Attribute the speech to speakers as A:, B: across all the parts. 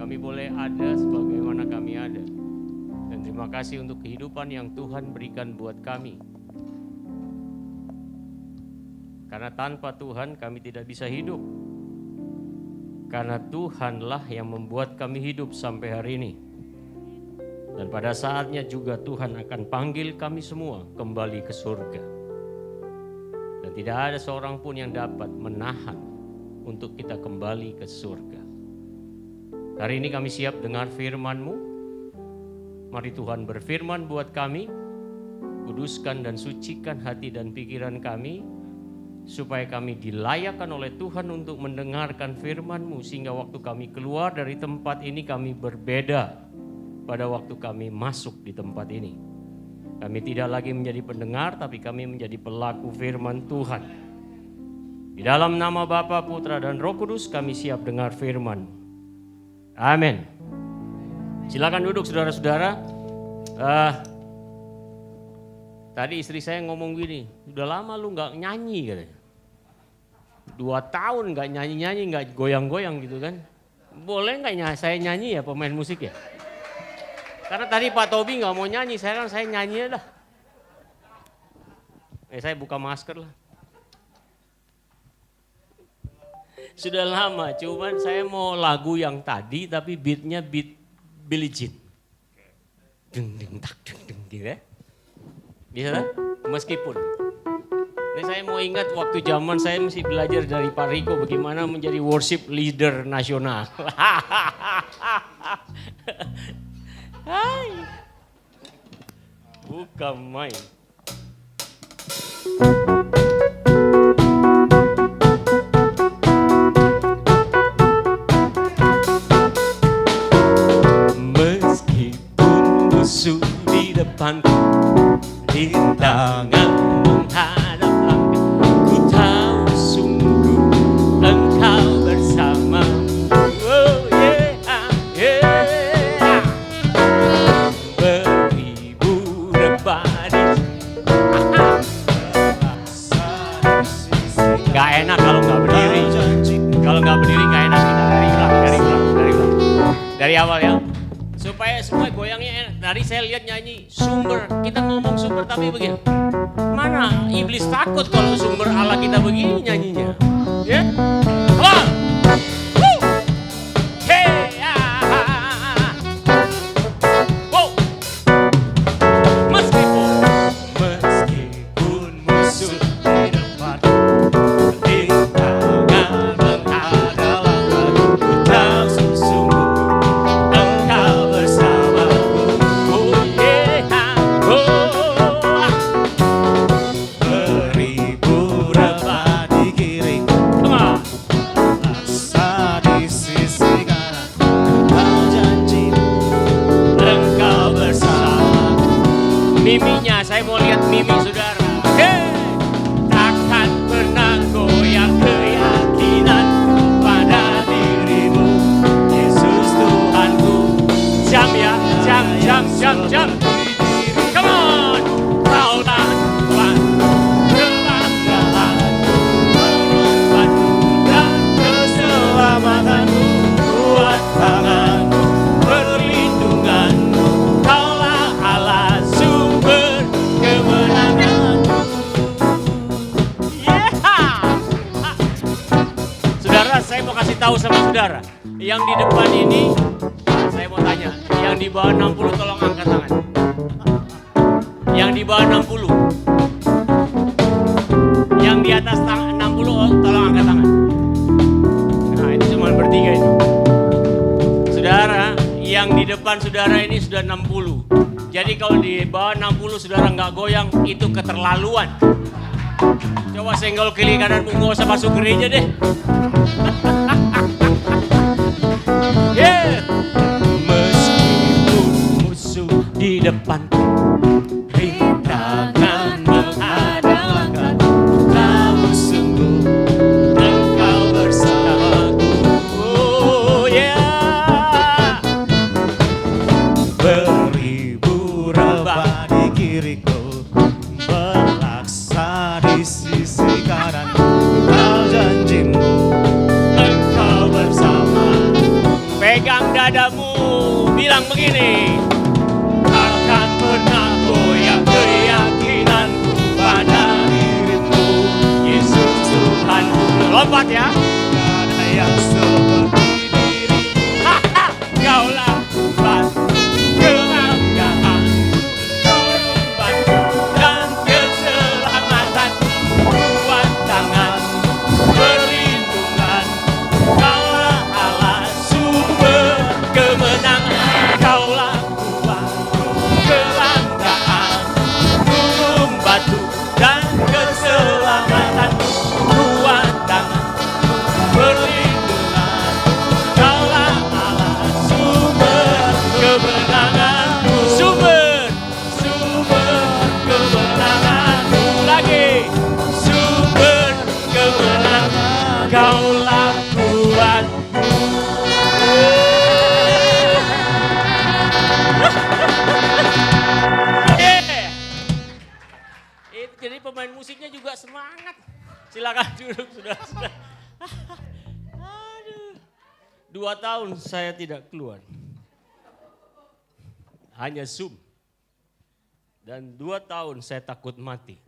A: kami boleh ada sebagaimana kami ada. Dan terima kasih untuk kehidupan yang Tuhan berikan buat kami. Karena tanpa Tuhan kami tidak bisa hidup. Karena Tuhanlah yang membuat kami hidup sampai hari ini. Dan pada saatnya juga Tuhan akan panggil kami semua kembali ke surga. Dan tidak ada seorang pun yang dapat menahan untuk kita kembali ke surga. Hari ini kami siap dengar firman-Mu. Mari Tuhan berfirman buat kami. Kuduskan dan sucikan hati dan pikiran kami. Supaya kami dilayakkan oleh Tuhan untuk mendengarkan firman-Mu. Sehingga waktu kami keluar dari tempat ini kami berbeda pada waktu kami masuk di tempat ini. Kami tidak lagi menjadi pendengar, tapi kami menjadi pelaku firman Tuhan. Di dalam nama Bapa, Putra, dan Roh Kudus kami siap dengar firman. Amin. Silakan duduk saudara-saudara. Tadi istri saya ngomong gini, udah lama lu gak nyanyi katanya. 2 tahun gak nyanyi-nyanyi, gak goyang-goyang gitu kan. Boleh gak saya nyanyi ya pemain musik ya? Karena tadi Pak Tobi gak mau nyanyi, saya nyanyi dah. Saya buka masker lah. Sudah lama, cuman saya mau lagu yang tadi tapi beatnya beat Billie Jean. Deng deng tak deng deng gitu ya. Bisa kan? Meskipun. Ini saya mau ingat waktu zaman saya mesti belajar dari Pak Riko bagaimana menjadi worship leader nasional. Hai. Bukan main. Meskipun musuh di depanku, rintangan menghadap langkah, ku tahu sungguh Engkau bersama. Oh yeah, yeah. Beribu rebadi. Gak enak kalau nggak berdiri. Kalau nggak berdiri nggak enak kita. Dari ulang. Dari awal ya. Supaya semua goyangnya enak. Tadi saya lihat nyanyi sumber, kita ngomong sumber tapi begini. Mana iblis takut kalau sumber Allah kita begini nyanyinya. Ya? Come on. Woo. Hey, wow. Meskipun musuh di depan, rintangan menghadap langkahku, ku tahu sungguh Engkau bersamaku. Oh yeah, oh. Beribu rebah di kiriku, rasa di sisi kanan. Engkau janjimu, Engkau bersamaku. Miminya, saya mau lihat mimi saudara. Hey! Takkan pernah goyang keyakinan pada dirimu, Yesus Tuhanku. Jam ya, jam. Come on. Kau tak kuat kebanggaanku, penumpanku dan keselamatanmu. Kuat tanganmu, perlindunganmu, Kaulah Allah sumber kemenanganku. Yeah. Saudara, saya mau kasih tahu sama saudara, yang di depan ini, saya mau tanya, yang di bawah 60 tolong angkat tangan. Yang di bawah 60. Yang di atas 60 tolong angkat tangan. Nah, itu cuma bertiga itu. Saudara, yang di depan saudara ini sudah 60. Jadi kalau di bawah 60 saudara nggak goyang, itu keterlaluan. Coba senggol kiri kananmu, nggak usah masuk gereja deh. Yeah. Meskipun musuh di depanku, rintangan menghadap langkahku, tahu sungguh Engkau bersamaku. Oh yeah. Beribu rebah di kiriku, melaksa di sisi kanan. Kau janjimu, Engkau bersama. Pegang dadamu, bilang begini. Takkan pernah goyah keyakinanku pada dirimu, Yesus Tuhanku. Lompat ya. Ada yang seperti dirimu. Kaulah Tuhan, kebanggaan, turunanku dan keselamatan. Kuat tangan, perlindungan. Kaulah Allah, sumber kemenangan. Kaulah Tuhanku, kebanggaan, gunung batu dan keselamatan. Kuat tangan, perlindungan. Kaulah Allah, sumber kemenanganku. Sumber kemenanganku. Lagi, sumber kemenangan. Kaulah Tuhan. Jadi pemain musiknya juga semangat. Silakan duduk, saudara-saudara. Aduh. 2 tahun saya tidak keluar. Hanya Zoom. Dan 2 tahun saya takut mati.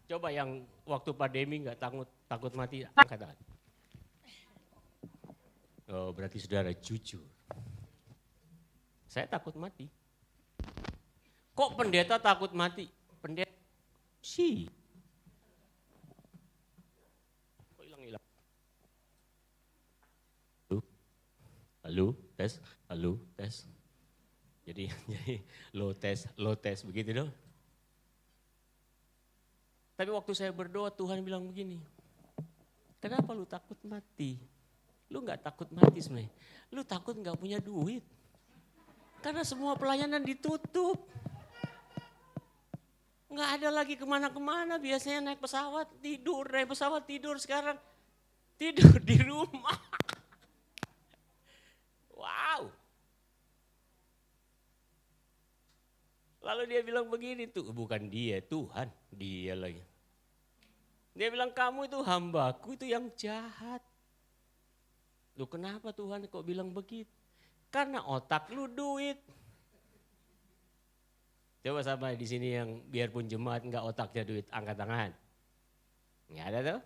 A: Coba yang waktu pandemi nggak takut mati, angkat tangan. Oh, berarti saudara jujur. Saya takut mati. Kok pendeta takut mati? Pendeta sih. Kok hilang-hilang? Halo, tes. Halo, tes. Jadi low tes begitu dong. Tapi waktu saya berdoa Tuhan bilang begini. Kenapa lu takut mati? Lu nggak takut mati sebenarnya. Lu takut nggak punya duit. Karena semua pelayanan ditutup. Nggak ada lagi kemana-kemana, biasanya naik pesawat tidur, sekarang tidur di rumah. Wow. Lalu dia bilang begini tuh, bukan dia, Tuhan, dia lagi. Dia bilang kamu itu hambaku itu yang jahat. Loh kenapa Tuhan kok bilang begitu? Karena otak lu duit. Coba sama di sini yang biarpun jemaat enggak otaknya duit, angkat tangan. Enggak ada tuh.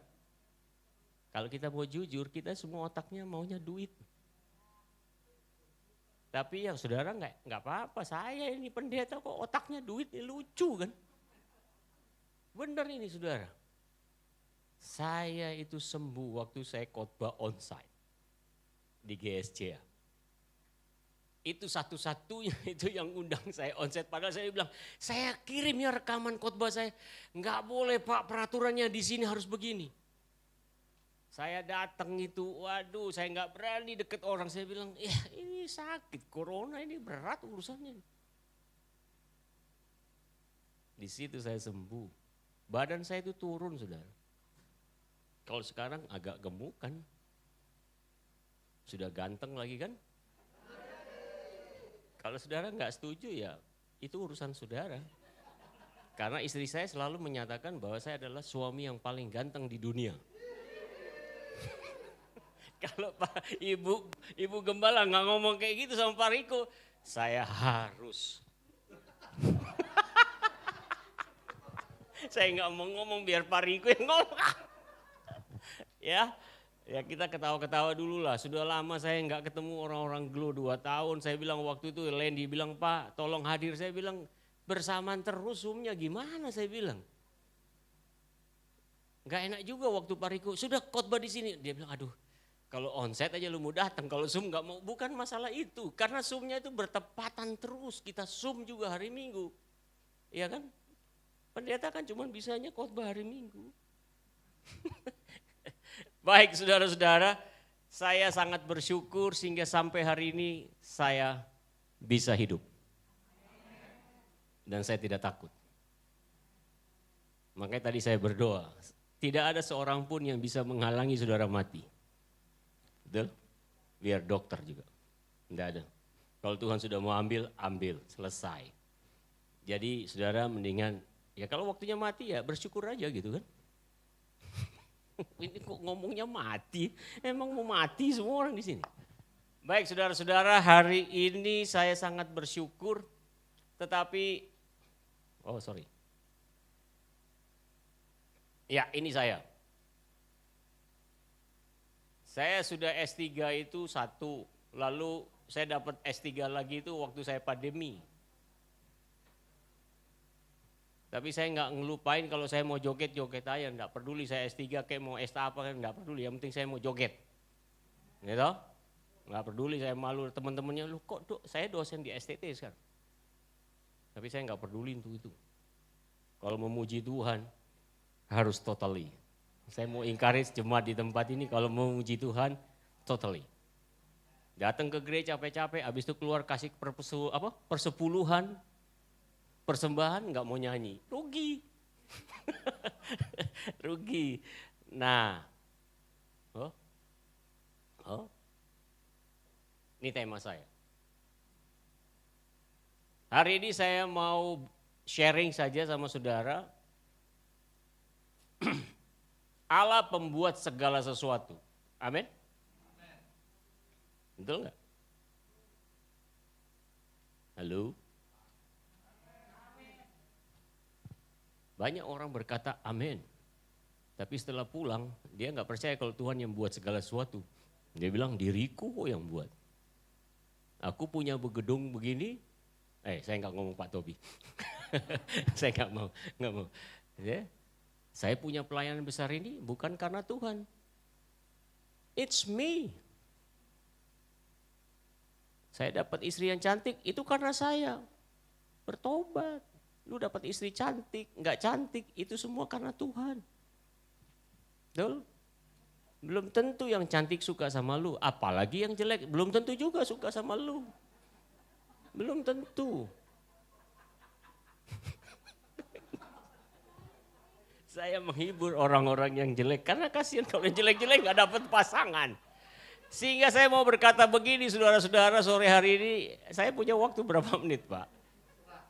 A: Kalau kita mau jujur, kita semua otaknya maunya duit. Tapi yang saudara enggak apa-apa, saya ini pendeta kok otaknya duit, ini lucu kan. Benar ini saudara. Saya itu sembuh waktu saya khotbah onsite di GSC. Itu satu-satunya itu yang undang saya onsite. Padahal saya bilang, saya kirim ya rekaman khotbah saya. Enggak boleh Pak, peraturannya di sini harus begini. Saya datang itu, waduh saya enggak berani deket orang. Saya bilang, ya ini sakit, corona ini berat urusannya. Di situ saya sembuh. Badan saya itu turun saudara. Kalau sekarang agak gemuk kan. Sudah ganteng lagi kan. Kalau saudara nggak setuju ya itu urusan saudara. Karena istri saya selalu menyatakan bahwa saya adalah suami yang paling ganteng di dunia. Kalau Pak Ibu Gembala nggak ngomong kayak gitu sama Pak Riko, saya harus. Saya nggak mau ngomong biar Pak Riko yang ngomong. Ya kita ketawa-ketawa dulu lah. Sudah lama saya nggak ketemu orang-orang Glow 2 tahun. Saya bilang waktu itu Lendi bilang Pak tolong hadir. Saya bilang bersamaan terus Zoom-nya gimana saya bilang. Nggak enak juga waktu Pak Riko sudah khotbah di sini. Dia bilang aduh kalau onsite aja lu mau datang. Kalau Zoom nggak mau. Bukan masalah itu. Karena Zoom-nya itu bertepatan terus. Kita Zoom juga hari Minggu. Iya kan? Pendeta kan cuma bisanya khotbah hari Minggu. Baik saudara-saudara, saya sangat bersyukur sehingga sampai hari ini saya bisa hidup. Dan saya tidak takut. Makanya tadi saya berdoa, tidak ada seorang pun yang bisa menghalangi saudara mati. Betul? Biar dokter juga, tidak ada. Kalau Tuhan sudah mau ambil, selesai. Jadi saudara mendingan, ya kalau waktunya mati ya bersyukur aja gitu kan. Ini kok ngomongnya mati? Emang mau mati semua orang di sini? Baik saudara-saudara, hari ini saya sangat bersyukur, tetapi, ya ini saya. Saya sudah S3 itu 1, lalu saya dapat S3 lagi itu waktu saya pandemi. Tapi saya nggak ngelupain kalau saya mau joget aja, nggak peduli saya S3 kayak mau S apa, nggak peduli, yang penting saya mau joget. Gitu? Nggak peduli, saya malu teman-temannya, lu kok saya dosen di STT sekarang. Tapi saya nggak peduli untuk itu. Kalau memuji Tuhan harus totally. Saya mau encourage jemaat di tempat ini kalau memuji Tuhan totally. Datang ke gereja capek-capek, habis itu keluar kasih persepuluhan, persembahan nggak mau nyanyi, rugi. Rugi. Nah, ini tema saya. Hari ini saya mau sharing saja sama saudara. Allah pembuat segala sesuatu. Amin. Betul nggak? Halo? Banyak orang berkata amin. Tapi setelah pulang, dia nggak percaya kalau Tuhan yang buat segala sesuatu. Dia bilang diriku kok yang buat. Aku punya gedung begini, saya nggak ngomong Pak Tobi. Saya nggak mau. Ya. Saya punya pelayanan besar ini bukan karena Tuhan. It's me. Saya dapat istri yang cantik itu karena saya bertobat. Lu dapat istri cantik, nggak cantik, itu semua karena Tuhan. Betul? Belum tentu yang cantik suka sama lu, apalagi yang jelek, belum tentu juga suka sama lu. Belum tentu. Saya menghibur orang-orang yang jelek, karena kasihan kalau yang jelek-jelek nggak dapat pasangan. Sehingga saya mau berkata begini, saudara-saudara, sore hari ini, saya punya waktu berapa menit Pak?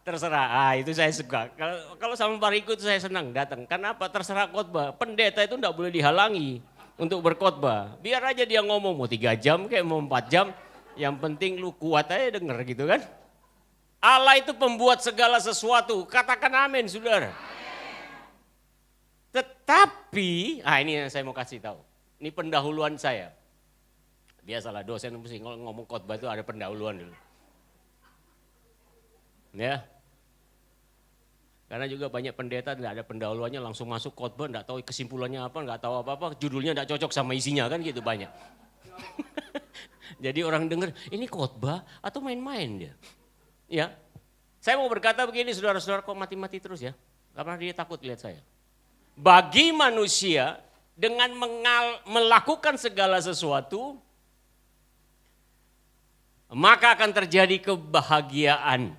A: Terserah, itu saya suka. Kalau sama Pak Riko itu saya senang datang. Kenapa? Terserah khotbah. Pendeta itu enggak boleh dihalangi untuk berkhotbah. Biar aja dia ngomong mau 3 jam kayak mau 4 jam. Yang penting lu kuat aja denger gitu kan. Allah itu pembuat segala sesuatu. Katakan amin saudara. Tetapi, ini yang saya mau kasih tahu. Ini pendahuluan saya. Biasalah dosen mesti ngomong khotbah itu ada pendahuluan dulu. Ya. Karena juga banyak pendeta tidak ada pendahuluannya langsung masuk khotbah, enggak tahu kesimpulannya apa, enggak tahu apa-apa, judulnya enggak cocok sama isinya kan gitu banyak. Jadi orang dengar, ini khotbah atau main-main dia? Ya. Saya mau berkata begini saudara-saudara, kok mati-mati terus ya? Karena dia takut lihat saya. Bagi manusia dengan melakukan segala sesuatu, maka akan terjadi kebahagiaan,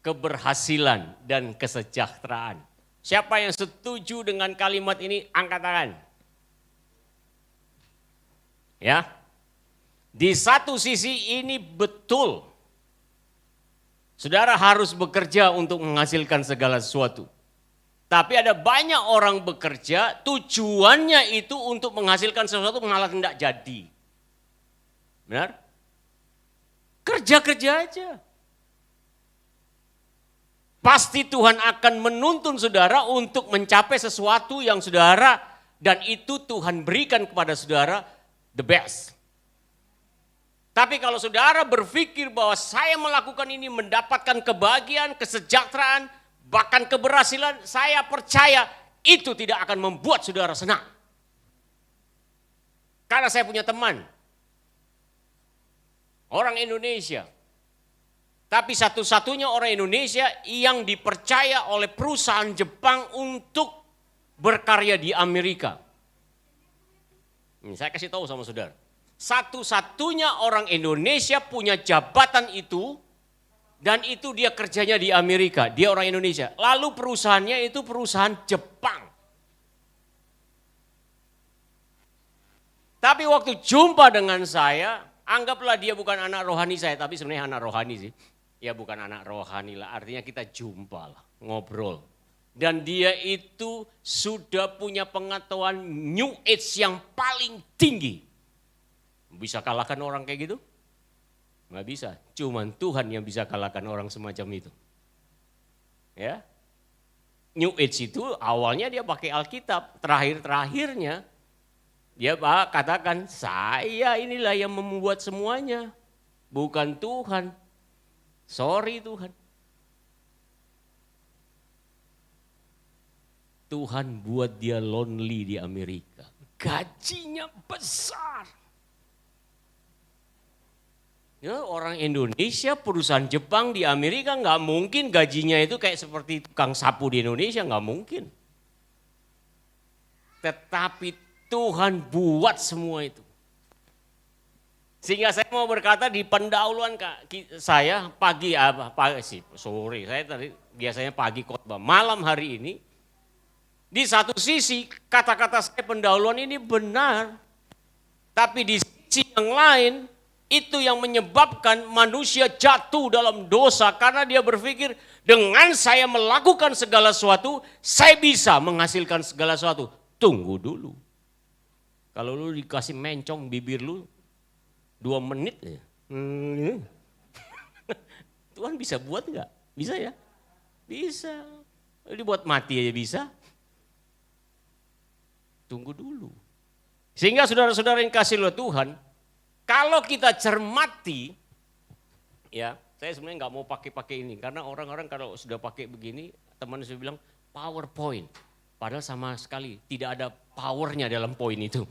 A: keberhasilan, dan kesejahteraan. Siapa yang setuju dengan kalimat ini, angkat tangan. Ya, di satu sisi ini betul. Saudara harus bekerja untuk menghasilkan segala sesuatu. Tapi ada banyak orang bekerja, tujuannya itu untuk menghasilkan sesuatu malah tidak jadi. Benar? Kerja-kerja aja. Pasti Tuhan akan menuntun saudara untuk mencapai sesuatu yang saudara, dan itu Tuhan berikan kepada saudara the best. Tapi kalau saudara berpikir bahwa saya melakukan ini mendapatkan kebahagiaan, kesejahteraan, bahkan keberhasilan, saya percaya itu tidak akan membuat saudara senang. Karena saya punya teman, orang Indonesia, tapi satu-satunya orang Indonesia yang dipercaya oleh perusahaan Jepang untuk berkarya di Amerika. Ini saya kasih tahu sama saudara. Satu-satunya orang Indonesia punya jabatan itu, dan itu dia kerjanya di Amerika, dia orang Indonesia. Lalu perusahaannya itu perusahaan Jepang. Tapi waktu jumpa dengan saya, anggaplah dia bukan anak rohani saya, tapi sebenarnya anak rohani sih. Ya bukan anak rohani lah, artinya kita jumpa lah, ngobrol. Dan dia itu sudah punya pengetahuan New Age yang paling tinggi. Bisa kalahkan orang kayak gitu? Nggak bisa, cuman Tuhan yang bisa kalahkan orang semacam itu. Ya, New Age itu awalnya dia pakai Alkitab, terakhirnya dia katakan saya inilah yang membuat semuanya, bukan Tuhan. Sorry Tuhan. Tuhan buat dia lonely di Amerika. Gajinya besar. Ya, orang Indonesia, perusahaan Jepang di Amerika nggak mungkin gajinya itu kayak seperti tukang sapu di Indonesia, nggak mungkin. Tetapi Tuhan buat semua itu. Sehingga saya mau berkata di pendahuluan saya sore, saya tadi biasanya pagi khotbah, malam hari ini. Di satu sisi kata-kata saya pendahuluan ini benar, tapi di sisi yang lain itu yang menyebabkan manusia jatuh dalam dosa karena dia berpikir dengan saya melakukan segala sesuatu, saya bisa menghasilkan segala sesuatu. Tunggu dulu. Kalau lu dikasih mencong bibir lu 2 menit ya. Tuhan bisa buat enggak? Bisa ya? Bisa. Dibuat mati aja bisa. Tunggu dulu. Sehingga saudara-saudara yang kasih oleh Tuhan, kalau kita cermati, ya saya sebenarnya nggak mau pakai ini. Karena orang-orang kalau sudah pakai begini, teman saya bilang PowerPoint. Padahal sama sekali tidak ada powernya dalam poin itu.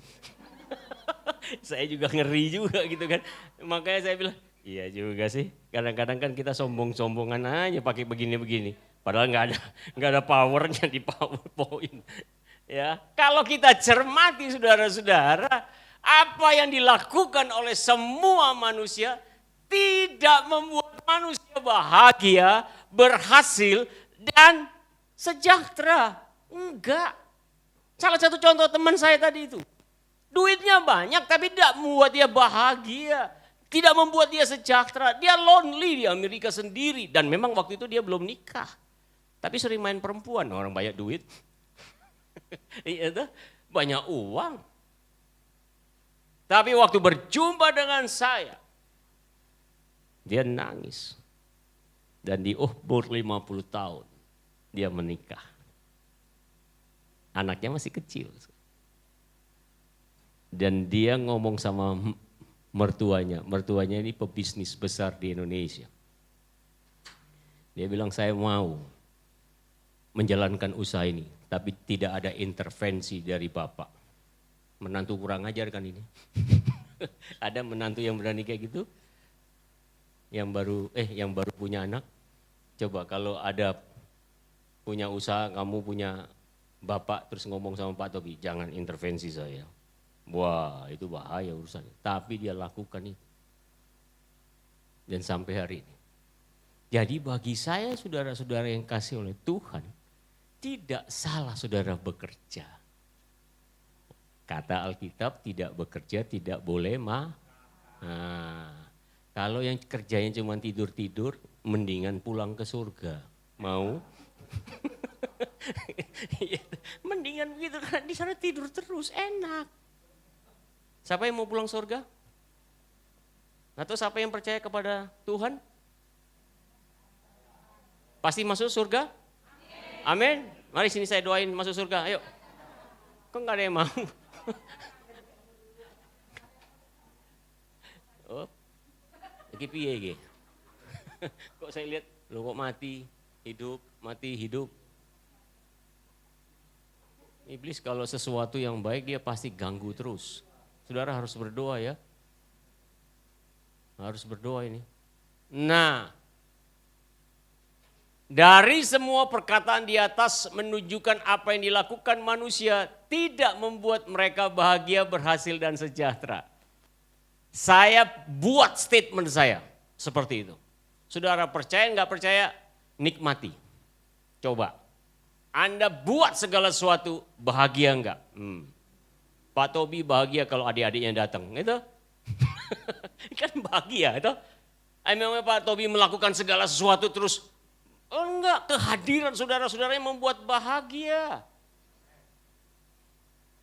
A: Saya juga ngeri juga gitu kan. Makanya saya bilang, iya juga sih. Kadang-kadang kan kita sombong-sombongan aja pakai begini-begini. Padahal nggak ada powernya di PowerPoint. Ya, kalau kita cermati saudara-saudara, apa yang dilakukan oleh semua manusia tidak membuat manusia bahagia, berhasil, dan sejahtera. Enggak. Salah satu contoh teman saya tadi itu. Duitnya banyak tapi tidak membuat dia bahagia. Tidak membuat dia sejahtera. Dia lonely di Amerika sendiri. Dan memang waktu itu dia belum nikah. Tapi sering main perempuan, orang banyak duit. Iya, banyak uang. Tapi waktu berjumpa dengan saya, dia nangis. Dan di umur 50 tahun, dia menikah. Anaknya masih kecil. Dan dia ngomong sama mertuanya ini pebisnis besar di Indonesia. Dia bilang saya mau menjalankan usaha ini, tapi tidak ada intervensi dari Bapak. Menantu kurang ajar kan ini. Ada menantu yang berani kayak gitu? Yang baru punya anak. Coba kalau ada punya usaha, kamu punya Bapak terus ngomong sama Pak Tobi, jangan intervensi saya. Wah, itu bahaya urusannya. Tapi dia lakukan itu. Dan sampai hari ini. Jadi bagi saya saudara-saudara yang kasih oleh Tuhan, tidak salah saudara bekerja. Kata Alkitab tidak bekerja tidak boleh kalau yang kerjanya cuma tidur-tidur, mendingan pulang ke surga. Mau? Mendingan begitu karena di sana tidur terus, enak. Siapa yang mau pulang surga? Atau siapa yang percaya kepada Tuhan? Pasti masuk surga? Amin. Mari sini saya doain masuk surga. Ayo. Kok nggak ada yang mau? Oh, lagi piye ge? Kok saya lihat lo kok mati hidup. Iblis kalau sesuatu yang baik dia pasti ganggu terus. Saudara harus berdoa ya. Harus berdoa ini. Nah, dari semua perkataan di atas menunjukkan apa yang dilakukan manusia tidak membuat mereka bahagia, berhasil dan sejahtera. Saya buat statement saya seperti itu. Saudara percaya nggak percaya, nikmati. Coba, Anda buat segala sesuatu, bahagia nggak? Pak Tobi bahagia kalau adik-adiknya datang, itu kan bahagia itu. Memangnya Pak Tobi melakukan segala sesuatu terus, oh enggak, Enggak, kehadiran saudara-saudara yang membuat bahagia.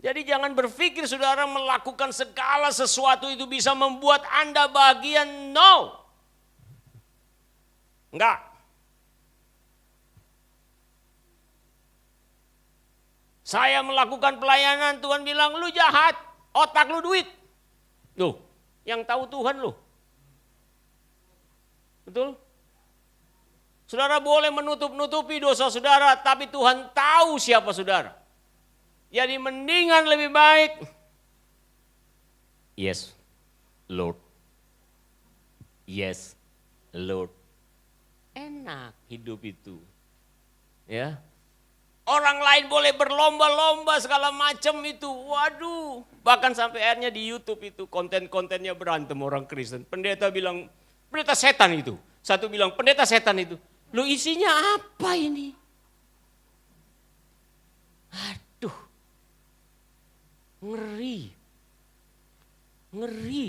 A: Jadi jangan berpikir saudara melakukan segala sesuatu itu bisa membuat Anda bahagia. No. Enggak. Saya melakukan pelayanan, Tuhan bilang lu jahat, otak lu duit. Loh, yang tahu Tuhan lu. Betul? Saudara boleh menutup-nutupi dosa saudara, tapi Tuhan tahu siapa saudara. Jadi mendingan lebih baik. Yes, Lord. Yes, Lord. Enak hidup itu. Ya. Orang lain boleh berlomba-lomba segala macam itu. Waduh, bahkan sampai akhirnya di YouTube itu konten-kontennya berantem orang Kristen. Pendeta bilang, pendeta setan itu. Satu bilang, pendeta setan itu. Lu isinya apa ini? Aduh. Ngeri. Ngeri.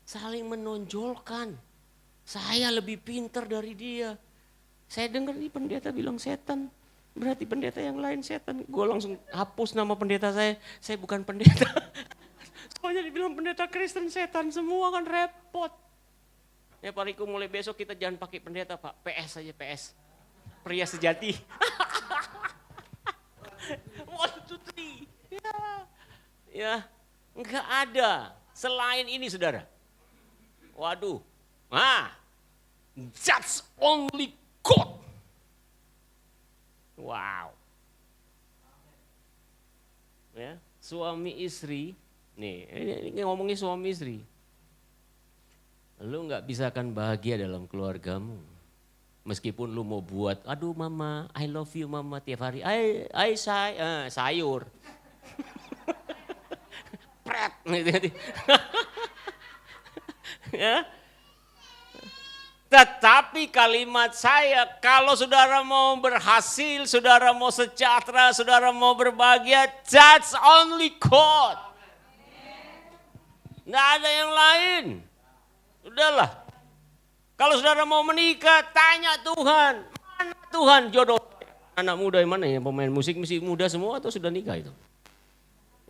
A: Saling menonjolkan. Saya lebih pintar dari dia. Saya dengar nih pendeta bilang setan. Berarti pendeta yang lain setan. Gue langsung hapus nama pendeta saya. Saya bukan pendeta. Soalnya dibilang pendeta Kristen setan. Semua kan repot. Ya Pak Riko, mulai besok kita jangan pakai pendeta Pak. PS aja PS. Pria sejati. 1, 2, 3. Ya, enggak ada selain ini saudara. Waduh, that's only God. Wow. Ya, suami istri, nih ini ngomongin suami istri. Lu nggak bisa akan bahagia dalam keluargamu. Meskipun lu mau buat, aduh mama, I love you mama tiap hari, sayur. Pret, ya. Tetapi kalimat saya, kalau saudara mau berhasil, saudara mau sejahtera, saudara mau berbahagia, that's only God. Nggak ada yang lain. Udahlah. Kalau saudara mau menikah, tanya Tuhan. Mana Tuhan jodoh? Anak muda yang mana ya, pemain musik masih muda semua atau sudah nikah itu?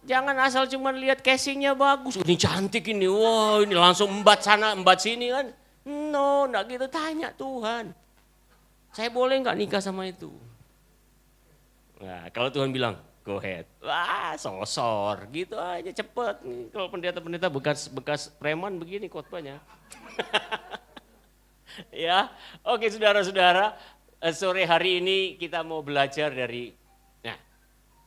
A: Jangan asal cuma lihat casingnya bagus. Ini cantik ini, wah ini langsung embat sana, embat sini kan. No, enggak gitu, tanya Tuhan. Saya boleh enggak nikah sama itu? Nah, kalau Tuhan bilang, go ahead. Wah, sosor, gitu aja cepet. Kalau pendeta-pendeta bekas preman begini khotbahnya. Ya, oke saudara-saudara, sore hari ini kita mau belajar dari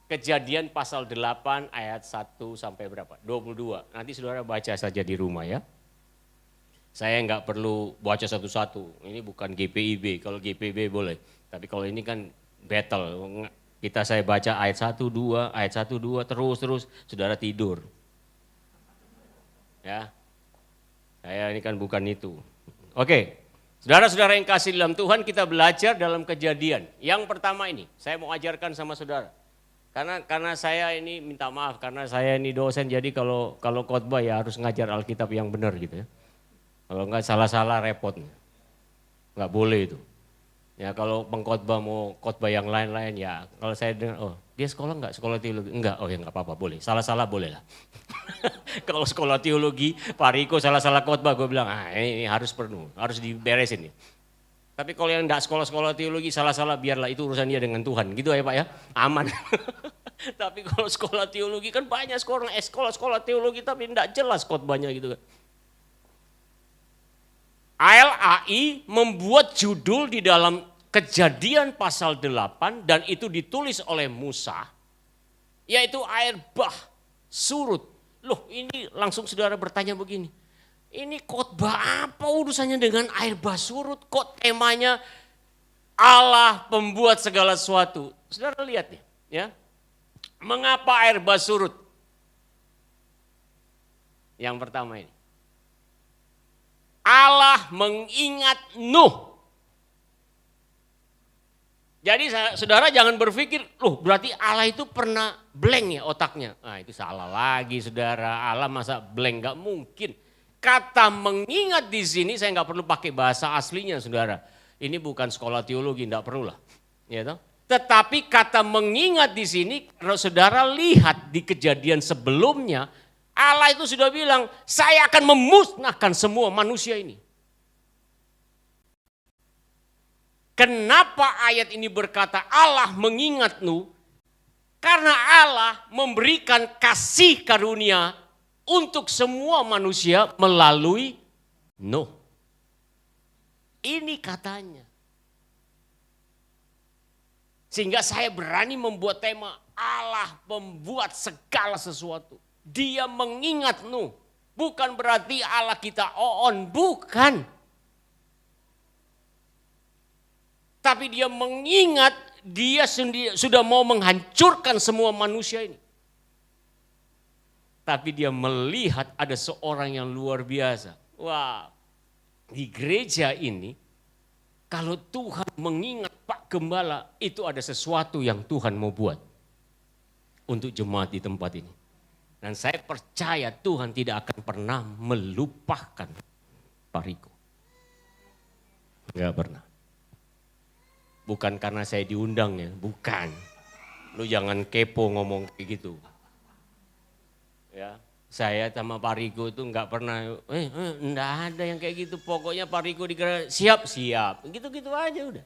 A: Kejadian pasal 8 ayat 1 sampai berapa? 22. Nanti saudara baca saja di rumah ya. Saya enggak perlu baca satu-satu. Ini bukan GPIB. Kalau GPIB boleh. Tapi kalau ini kan battle. Saya baca ayat 1, 2, ayat 1, 2, terus. Saudara tidur. Ya. Saya ini kan bukan itu. Oke. Saudara-saudara yang kasih dalam Tuhan, kita belajar dalam Kejadian. Yang pertama ini, saya mau ajarkan sama saudara. Karena saya ini minta maaf, karena saya ini dosen, jadi kalau khotbah ya harus ngajar Alkitab yang benar gitu ya. Kalau enggak salah-salah repot. Enggak boleh itu. Ya kalau pengkhotbah mau khotbah yang lain-lain ya, kalau saya dengar, oh dia sekolah enggak? Sekolah teologi? Enggak, oh ya enggak apa-apa, boleh. Salah-salah boleh lah. Kalau sekolah teologi, Pak Riko salah-salah khotbah, gue bilang, ini harus penuh, harus diberesin nih. Tapi kalau yang enggak sekolah-sekolah teologi salah-salah biarlah itu urusan dia dengan Tuhan. Gitu ya Pak ya, aman. Tapi kalau sekolah teologi kan banyak sekolah teologi tapi enggak jelas khotbahnya gitu kan. ALAI membuat judul di dalam Kejadian pasal 8 dan itu ditulis oleh Musa. Yaitu air bah surut. Loh ini langsung saudara bertanya begini. Ini khotbah apa urusannya dengan air bah surut? Kok temanya Allah pembuat segala sesuatu? Saudara lihat nih, ya. Mengapa air bah surut? Yang pertama ini. Allah mengingat Nuh. Jadi saudara jangan berpikir, loh berarti Allah itu pernah blank ya otaknya. Nah itu salah lagi saudara, Allah masa blank, gak mungkin. Kata mengingat di sini saya nggak perlu pakai bahasa aslinya saudara. Ini bukan sekolah teologi, tidak perlu lah. Ya toh? Tetapi kata mengingat di sini, kalau saudara lihat di kejadian sebelumnya, Allah itu sudah bilang, saya akan memusnahkan semua manusia ini. Kenapa ayat ini berkata Allah mengingat Nuh? Karena Allah memberikan kasih karunia untuk semua manusia melalui Nuh. Ini katanya. Sehingga saya berani membuat tema Allah membuat segala sesuatu. Dia mengingat Nuh. Bukan berarti Allah kita on, bukan. Tapi dia mengingat dia sendiri sudah mau menghancurkan semua manusia ini. Tapi dia melihat ada seorang yang luar biasa. Wah, di gereja ini kalau Tuhan mengingat Pak Gembala, itu ada sesuatu yang Tuhan mau buat untuk jemaat di tempat ini. Dan saya percaya Tuhan tidak akan pernah melupakan Pak Riko. Enggak pernah. Bukan karena saya diundang ya, bukan. Lu jangan kepo ngomong kayak gitu. Ya, saya sama Pak Riko itu enggak pernah, enggak ada yang kayak gitu. Pokoknya Pak Riko dikira siap, gitu-gitu aja udah.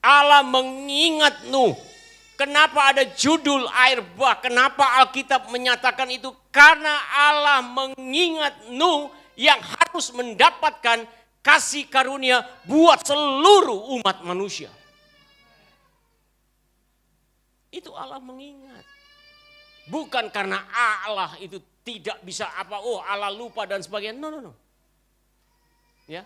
A: Allah mengingat Nuh. Kenapa ada judul air bah? Kenapa Alkitab menyatakan itu? Karena Allah mengingat Nuh yang harus mendapatkan kasih karunia buat seluruh umat manusia. Itu Allah mengingat. Bukan karena Allah itu tidak bisa Allah lupa dan sebagainya. No. Ya.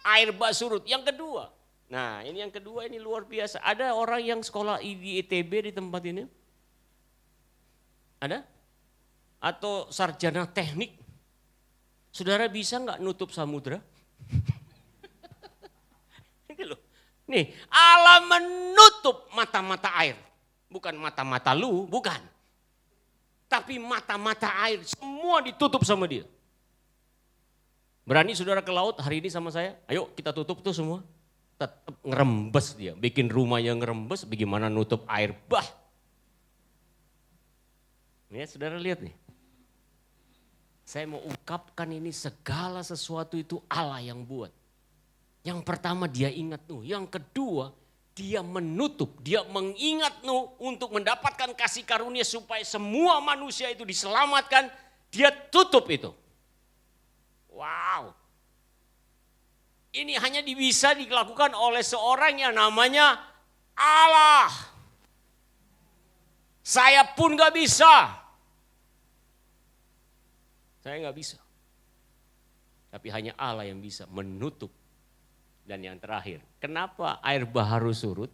A: Air bah surut. Yang kedua. Nah, ini yang kedua ini luar biasa. Ada orang yang sekolah di ITB di tempat ini? Ada? Atau sarjana teknik? Saudara bisa nggak nutup samudra? Nih, Allah menutup mata-mata air. Bukan mata-mata lu, bukan. Tapi mata-mata air semua ditutup sama dia. Berani saudara ke laut hari ini sama saya? Ayo kita tutup tuh semua. Tetap ngerembes dia, bikin rumahnya ngerembes, bagaimana nutup air bah. Ini saudara lihat nih. Saya mau ungkapkan ini segala sesuatu itu Allah yang buat. Yang pertama dia ingat Nuh, yang kedua dia menutup, dia mengingat Nuh untuk mendapatkan kasih karunia supaya semua manusia itu diselamatkan, dia tutup itu. Wow. Ini hanya bisa dilakukan oleh seorang yang namanya Allah. Saya pun gak bisa. Saya gak bisa. Tapi hanya Allah yang bisa menutup. Dan yang terakhir, kenapa air bah harus surut?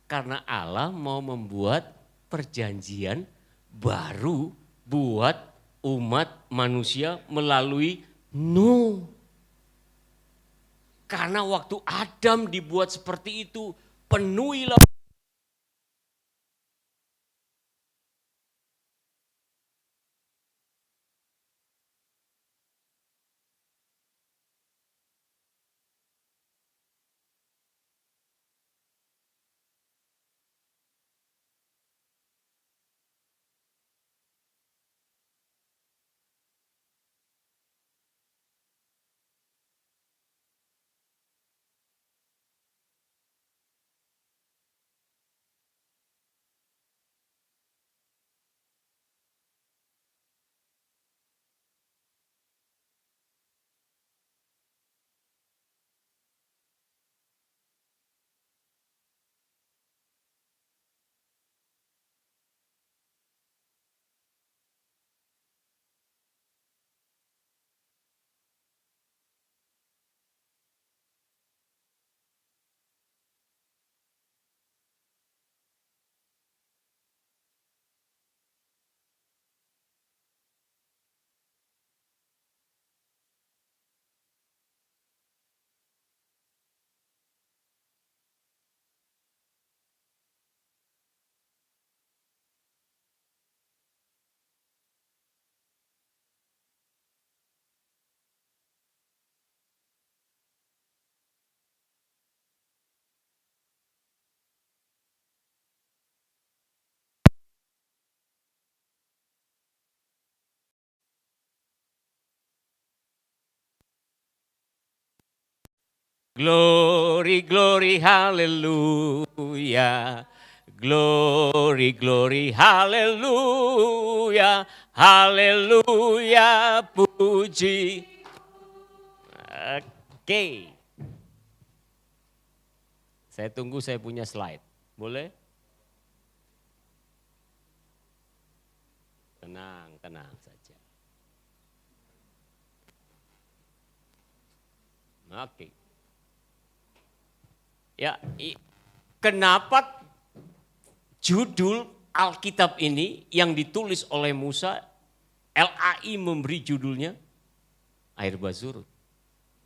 A: Karena Allah mau membuat perjanjian baru buat umat manusia melalui Nuh. Karena waktu Adam dibuat seperti itu, penuhilah Glory, glory, haleluya. Glory, glory, haleluya. Haleluya, puji. Oke. Saya tunggu saya punya slide. Boleh? Tenang, tenang saja. Oke. Ya, kenapa judul Alkitab ini yang ditulis oleh Musa, LAI memberi judulnya Air Bah Surut.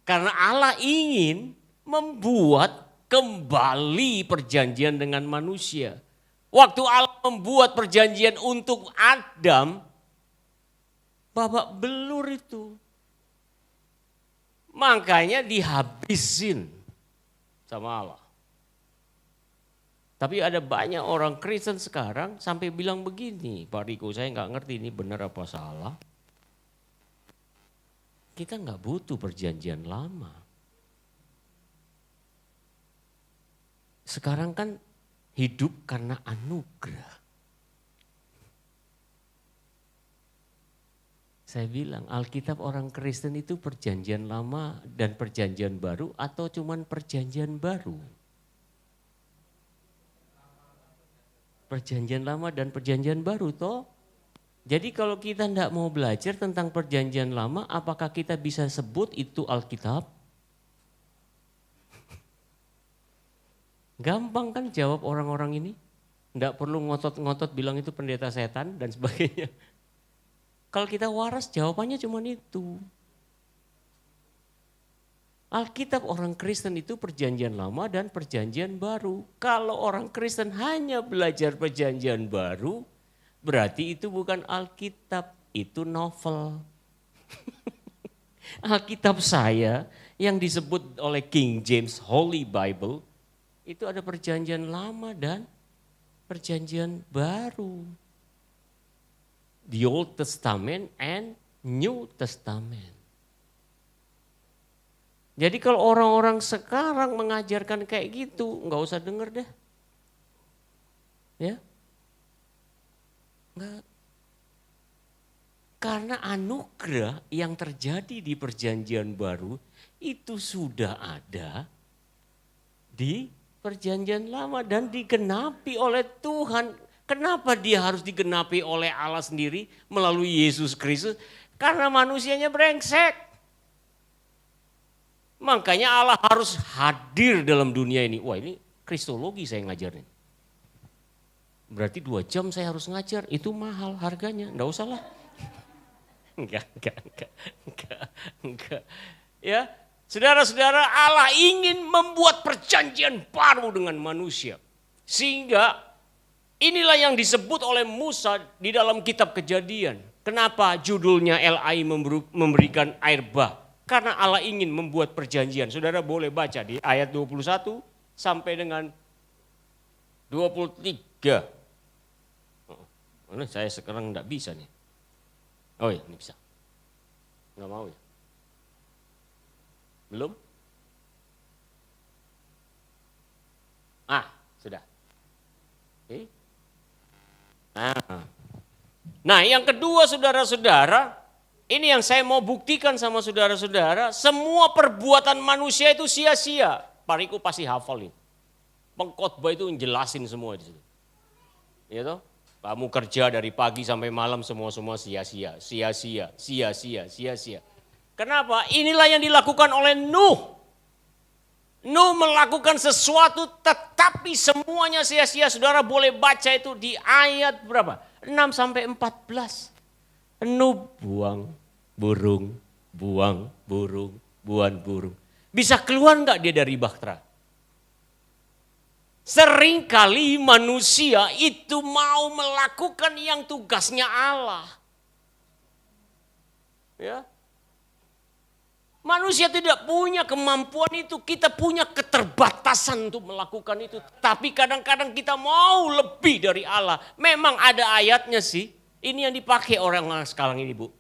A: Karena Allah ingin membuat kembali perjanjian dengan manusia. Waktu Allah membuat perjanjian untuk Adam, babak belur itu. Makanya dihabisin sama Allah. Tapi ada banyak orang Kristen sekarang sampai bilang begini, Pak Riko, saya nggak ngerti ini benar apa salah. Kita nggak butuh perjanjian lama. Sekarang kan hidup karena anugerah. Saya bilang Alkitab orang Kristen itu perjanjian lama dan perjanjian baru atau cuman perjanjian baru? Perjanjian lama dan perjanjian baru toh. Jadi kalau kita tidak mau belajar tentang perjanjian lama, apakah kita bisa sebut itu Alkitab? Gampang kan jawab orang-orang ini? Tidak perlu ngotot-ngotot bilang itu pendeta setan dan sebagainya. Kalau kita waras jawabannya cuma itu. Alkitab orang Kristen itu perjanjian lama dan perjanjian baru. Kalau orang Kristen hanya belajar perjanjian baru, berarti itu bukan Alkitab, itu novel. Alkitab saya yang disebut oleh King James Holy Bible, itu ada perjanjian lama dan perjanjian baru. The Old Testament and New Testament. Jadi kalau orang-orang sekarang mengajarkan kayak gitu, nggak usah denger deh. Ya, nggak. Karena anugerah yang terjadi di perjanjian baru itu sudah ada di perjanjian lama dan digenapi oleh Tuhan. Kenapa dia harus digenapi oleh Allah sendiri melalui Yesus Kristus? Karena manusianya brengsek. Makanya Allah harus hadir dalam dunia ini. Wah, ini kristologi saya ngajarin. Berarti 2 jam saya harus ngajar, itu mahal harganya, enggak usah lah. Enggak. Ya, saudara-saudara, Allah ingin membuat perjanjian baru dengan manusia. Sehingga inilah yang disebut oleh Musa di dalam kitab Kejadian. Kenapa judulnya LAI memberikan air bah? Karena Allah ingin membuat perjanjian. Saudara boleh baca di ayat 21 sampai dengan 23. Saya sekarang enggak bisa nih. Oh iya, ini bisa. Enggak mau ya? Belum? Sudah. Oke. Nah, yang kedua saudara-saudara, ini yang saya mau buktikan sama saudara-saudara, semua perbuatan manusia itu sia-sia. Pak Riko pasti hafal ini. Pengkhotbah itu menjelasin semua di situ. Ya toh? Kamu kerja dari pagi sampai malam semua sia-sia, sia-sia. Kenapa? Inilah yang dilakukan oleh Nuh. Nuh melakukan sesuatu tetapi semuanya sia-sia. Saudara boleh baca itu di ayat berapa? 6 sampai 14. Nuh buang burung, buan burung. Bisa keluar enggak dia dari bahtera? Seringkali manusia itu mau melakukan yang tugasnya Allah. Ya. Manusia tidak punya kemampuan itu, kita punya keterbatasan untuk melakukan itu. Tapi kadang-kadang kita mau lebih dari Allah. Memang ada ayatnya sih, ini yang dipakai orang sekarang ini Bu.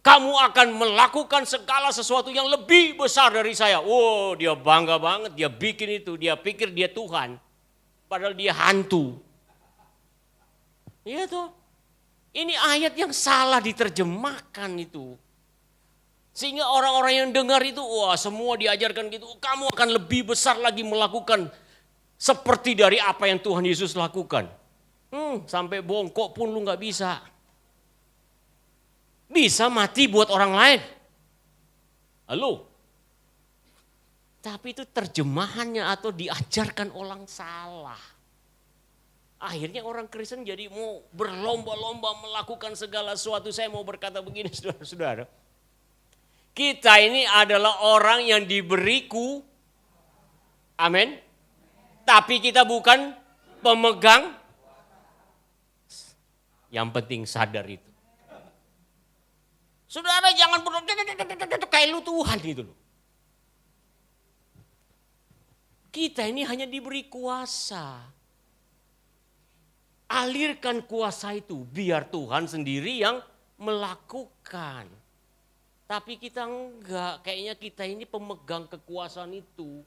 A: Kamu akan melakukan segala sesuatu yang lebih besar dari saya. Wow, dia bangga banget, dia bikin itu, dia pikir dia Tuhan. Padahal dia hantu. Iya toh. Ini ayat yang salah diterjemahkan itu. Sehingga orang-orang yang dengar itu, wah semua diajarkan gitu. Kamu akan lebih besar lagi melakukan seperti dari apa yang Tuhan Yesus lakukan. Sampai bongkok pun lu gak bisa. Bisa mati buat orang lain. Halo. Tapi itu terjemahannya atau diajarkan orang salah. Akhirnya orang Kristen jadi mau berlomba-lomba melakukan segala sesuatu. Saya mau berkata begini saudara-saudara. Kita ini adalah orang yang diberiku. Amin. Tapi kita bukan pemegang. Yang penting sadar itu. Saudara jangan kayak lu Tuhan gitu loh. Kita ini hanya diberi kuasa. Alirkan kuasa itu biar Tuhan sendiri yang melakukan. Tapi kita enggak, kayaknya kita ini pemegang kekuasaan itu.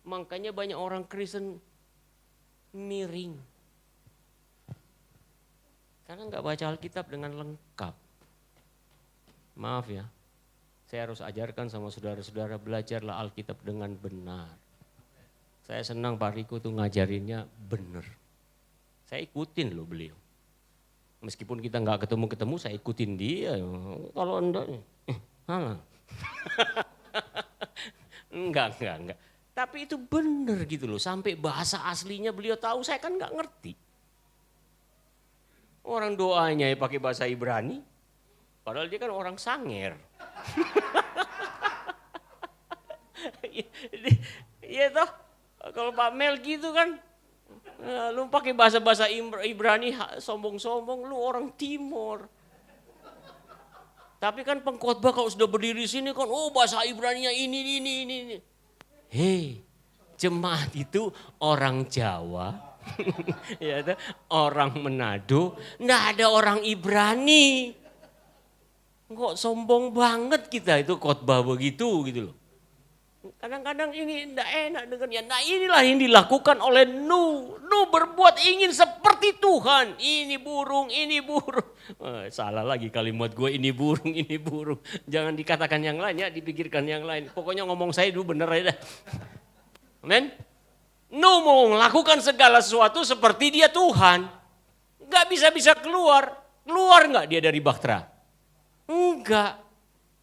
A: Makanya banyak orang Kristen miring. Karena enggak baca Alkitab dengan lengkap. Maaf ya, saya harus ajarkan sama saudara-saudara, belajarlah Alkitab dengan benar. Saya senang Pak Riko tuh ngajarinnya benar. Saya ikutin loh beliau. Meskipun kita nggak ketemu-ketemu, saya ikutin dia. Kalau enggak, enggak. Tapi itu benar gitu loh, sampai bahasa aslinya beliau tahu, saya kan nggak ngerti. Orang doanya ya pakai bahasa Ibrani. Padahal dia kan orang Sanger. Iya toh, kalau Pak Mel gitu kan, lu pakai bahasa-bahasa Ibrani sombong-sombong, lu orang Timur. Tapi kan pengkhotbah kalau sudah berdiri sini kan, oh bahasa Ibraninya ini. Hei, jemaat itu orang Jawa, ya toh, orang Manado, nggak ada orang Ibrani. Kok sombong banget kita itu khotbah begitu gitu loh. Kadang-kadang ini enggak enak dengannya. Nah inilah yang dilakukan oleh Nuh. Nuh berbuat ingin seperti Tuhan. Ini burung. Salah lagi kalimat gue, ini burung. Jangan dikatakan yang lain ya, dipikirkan yang lain. Pokoknya ngomong saya dulu bener aja. Amin. Nuh mau melakukan segala sesuatu seperti dia Tuhan. Gak bisa keluar. Keluar gak dia dari bahtera? Enggak.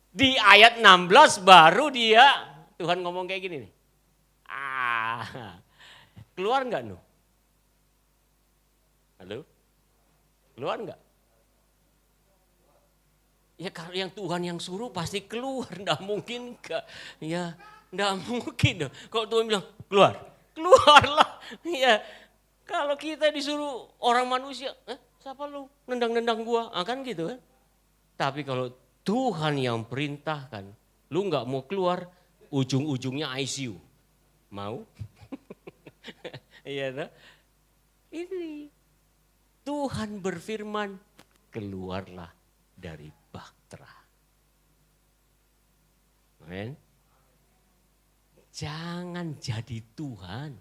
A: Di ayat 16 baru dia, Tuhan ngomong kayak gini nih. Keluar enggak Nuh? Halo? Keluar enggak? Ya kalau yang Tuhan yang suruh pasti keluar, enggak mungkin enggak. Ya, enggak mungkin. Kalau Tuhan bilang, keluarlah. Ya, kalau kita disuruh orang manusia, siapa lu? Nendang-nendang gua, kan gitu kan. Tapi kalau Tuhan yang perintahkan, lu nggak mau keluar, ujung-ujungnya ICU. Mau? Iya, ini Tuhan berfirman, keluarlah dari bahtera. Amen. Jangan jadi Tuhan.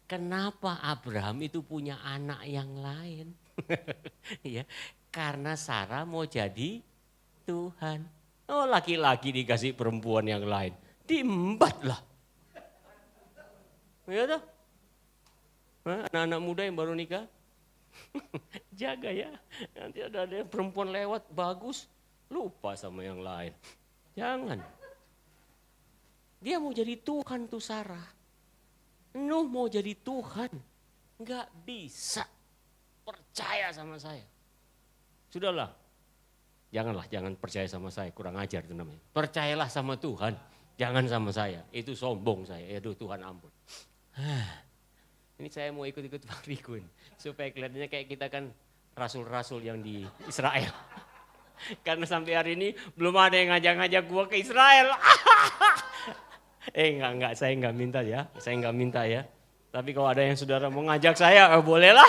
A: Kenapa Abraham itu punya anak yang lain? Ya. Karena Sarah mau jadi Tuhan. Oh laki-laki dikasih perempuan yang lain. Diembat lah. Ya toh? Anak-anak muda yang baru nikah. Jaga ya. Nanti ada perempuan lewat bagus. Lupa sama yang lain. Jangan. Dia mau jadi Tuhan tuh Sarah. Nuh mau jadi Tuhan. Enggak bisa. Percaya sama saya. Sudahlah, jangan percaya sama saya, kurang ajar itu namanya. Percayalah sama Tuhan, jangan sama saya, itu sombong saya, aduh Tuhan ampun. Ini saya mau ikut-ikut Pak Riko supaya kelihatannya kayak kita kan rasul-rasul yang di Israel. Karena sampai hari ini belum ada yang ngajak-ngajak gua ke Israel. Enggak, saya enggak minta ya. Tapi kalau ada yang saudara mau ngajak saya, bolehlah.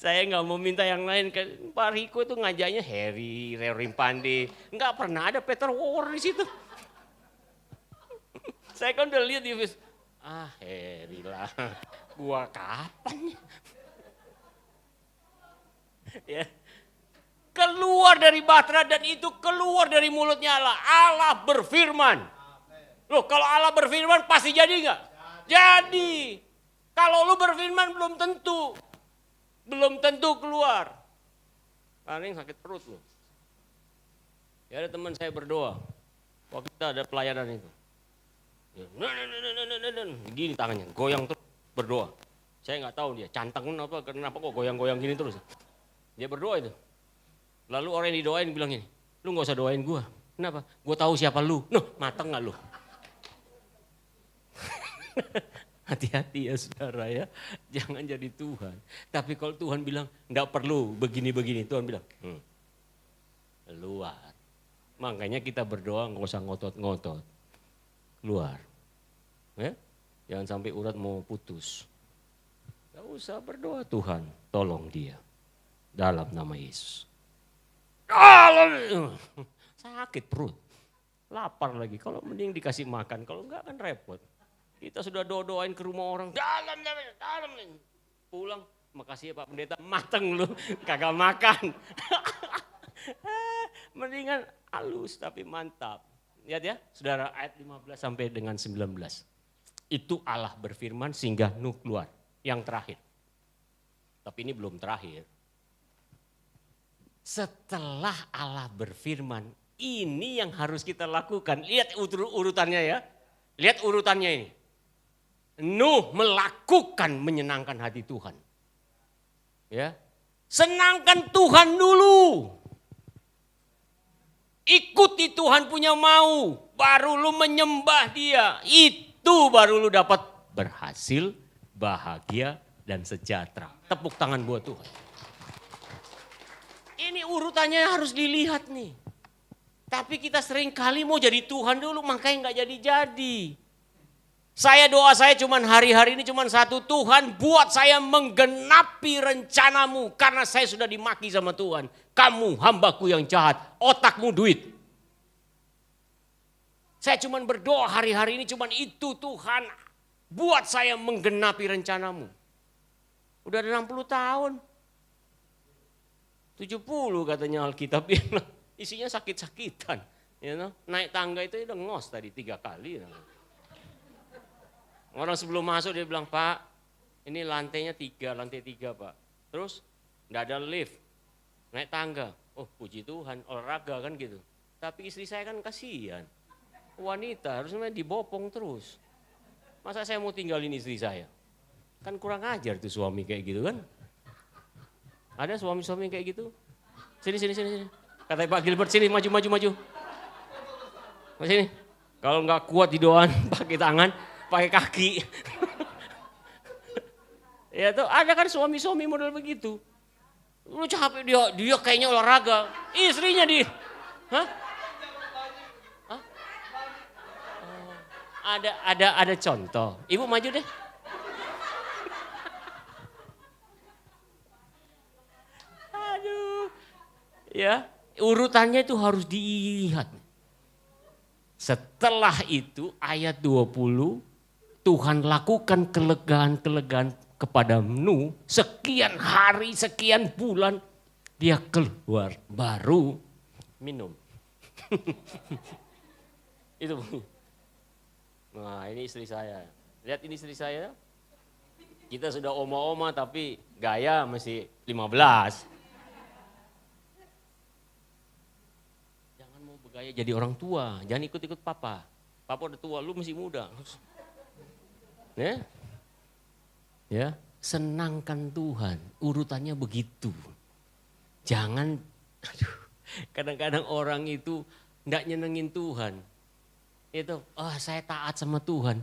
A: Saya nggak mau minta yang lain. Pak Riko itu ngajaknya Heri, Rimpande. Nggak pernah ada Peter War di situ. Saya kan udah lihat di Facebook. Heri lah. Gua kapan ya? Ya. Keluar dari Batra dan itu keluar dari mulutnya Allah. Allah berfirman. Loh kalau Allah berfirman pasti jadi nggak? Jadi. Kalau lu berfirman belum tentu. Belum tentu keluar. Paling sakit perut lu. Ya ada teman saya berdoa. Waktu kita ada pelayanan itu. Gini tangannya, goyang terus berdoa. Saya nggak tahu dia cantang kenapa kok goyang-goyang gini terus. Dia berdoa itu. Lalu orang yang didoain bilang gini, lu nggak usah doain gua. Kenapa? Gua tahu siapa lu. Mateng nggak lu? Hati-hati ya saudara ya, jangan jadi Tuhan. Tapi kalau Tuhan bilang nggak perlu begini-begini, Tuhan bilang, keluar. Makanya kita berdoa nggak usah ngotot-ngotot, keluar. Ya? Jangan sampai urat mau putus. Gak usah berdoa, Tuhan tolong dia dalam nama Yesus. Sakit perut, lapar lagi. Kalau mending dikasih makan, kalau enggak kan repot. Kita sudah doain ke rumah orang, dalam. Pulang, makasih ya Pak Pendeta, mateng lu, kagak makan. Mendingan halus tapi mantap. Lihat ya, saudara ayat 15 sampai dengan 19. Itu Allah berfirman sehingga Nuh keluar. Yang terakhir. Tapi ini belum terakhir. Setelah Allah berfirman, ini yang harus kita lakukan. Lihat urutannya ya. Lihat urutannya ini. Nuh melakukan menyenangkan hati Tuhan. Ya. Senangkan Tuhan dulu. Ikuti Tuhan punya mau, baru lu menyembah dia. Itu baru lu dapat berhasil, bahagia, dan sejahtera. Tepuk tangan buat Tuhan. Ini urutannya harus dilihat nih. Tapi kita sering kali mau jadi Tuhan dulu, makanya gak jadi-jadi. Doa saya cuman hari-hari ini cuman satu, Tuhan buat saya menggenapi rencanamu. Karena saya sudah dimaki sama Tuhan. Kamu hambaku yang jahat, otakmu duit. Saya cuman berdoa hari-hari ini cuman itu, Tuhan buat saya menggenapi rencanamu. Udah ada 60 tahun. 70 katanya Alkitab bilang. Isinya sakit-sakitan. You know? Naik tangga itu udah ngos tadi 3 kali. Orang sebelum masuk dia bilang, Pak ini lantai 3 Pak. Terus enggak ada lift, naik tangga. Oh puji Tuhan, olahraga kan gitu. Tapi istri saya kan kasihan. Wanita harusnya dibopong terus. Masa saya mau tinggalin istri saya? Kan kurang ajar tuh suami kayak gitu kan. Ada suami-suami kayak gitu? Sini. Kata Pak Gilbert, sini maju. Sini. Kalau nggak kuat di doan pakai tangan, pakai kaki. Ya tuh ada kan suami-suami model begitu. Lu capek dia kayaknya olahraga. Istrinya Hah? Ada contoh. Ibu maju deh. Aduh. Ya, urutannya itu harus dilihat. Setelah itu ayat 20, Tuhan lakukan kelegaan-kelegaan kepada Nuh. Sekian hari, sekian bulan dia keluar baru minum. Itu. Nah ini istri saya. Lihat ini istri saya. Kita sudah oma-oma tapi gaya masih 15. Jangan mau bergaya jadi orang tua. Jangan ikut-ikut papa. Papa udah tua, lu masih muda. Ya, senangkan Tuhan. Urutannya begitu. Jangan, kadang-kadang orang itu enggak nyenengin Tuhan. Itu, saya taat sama Tuhan.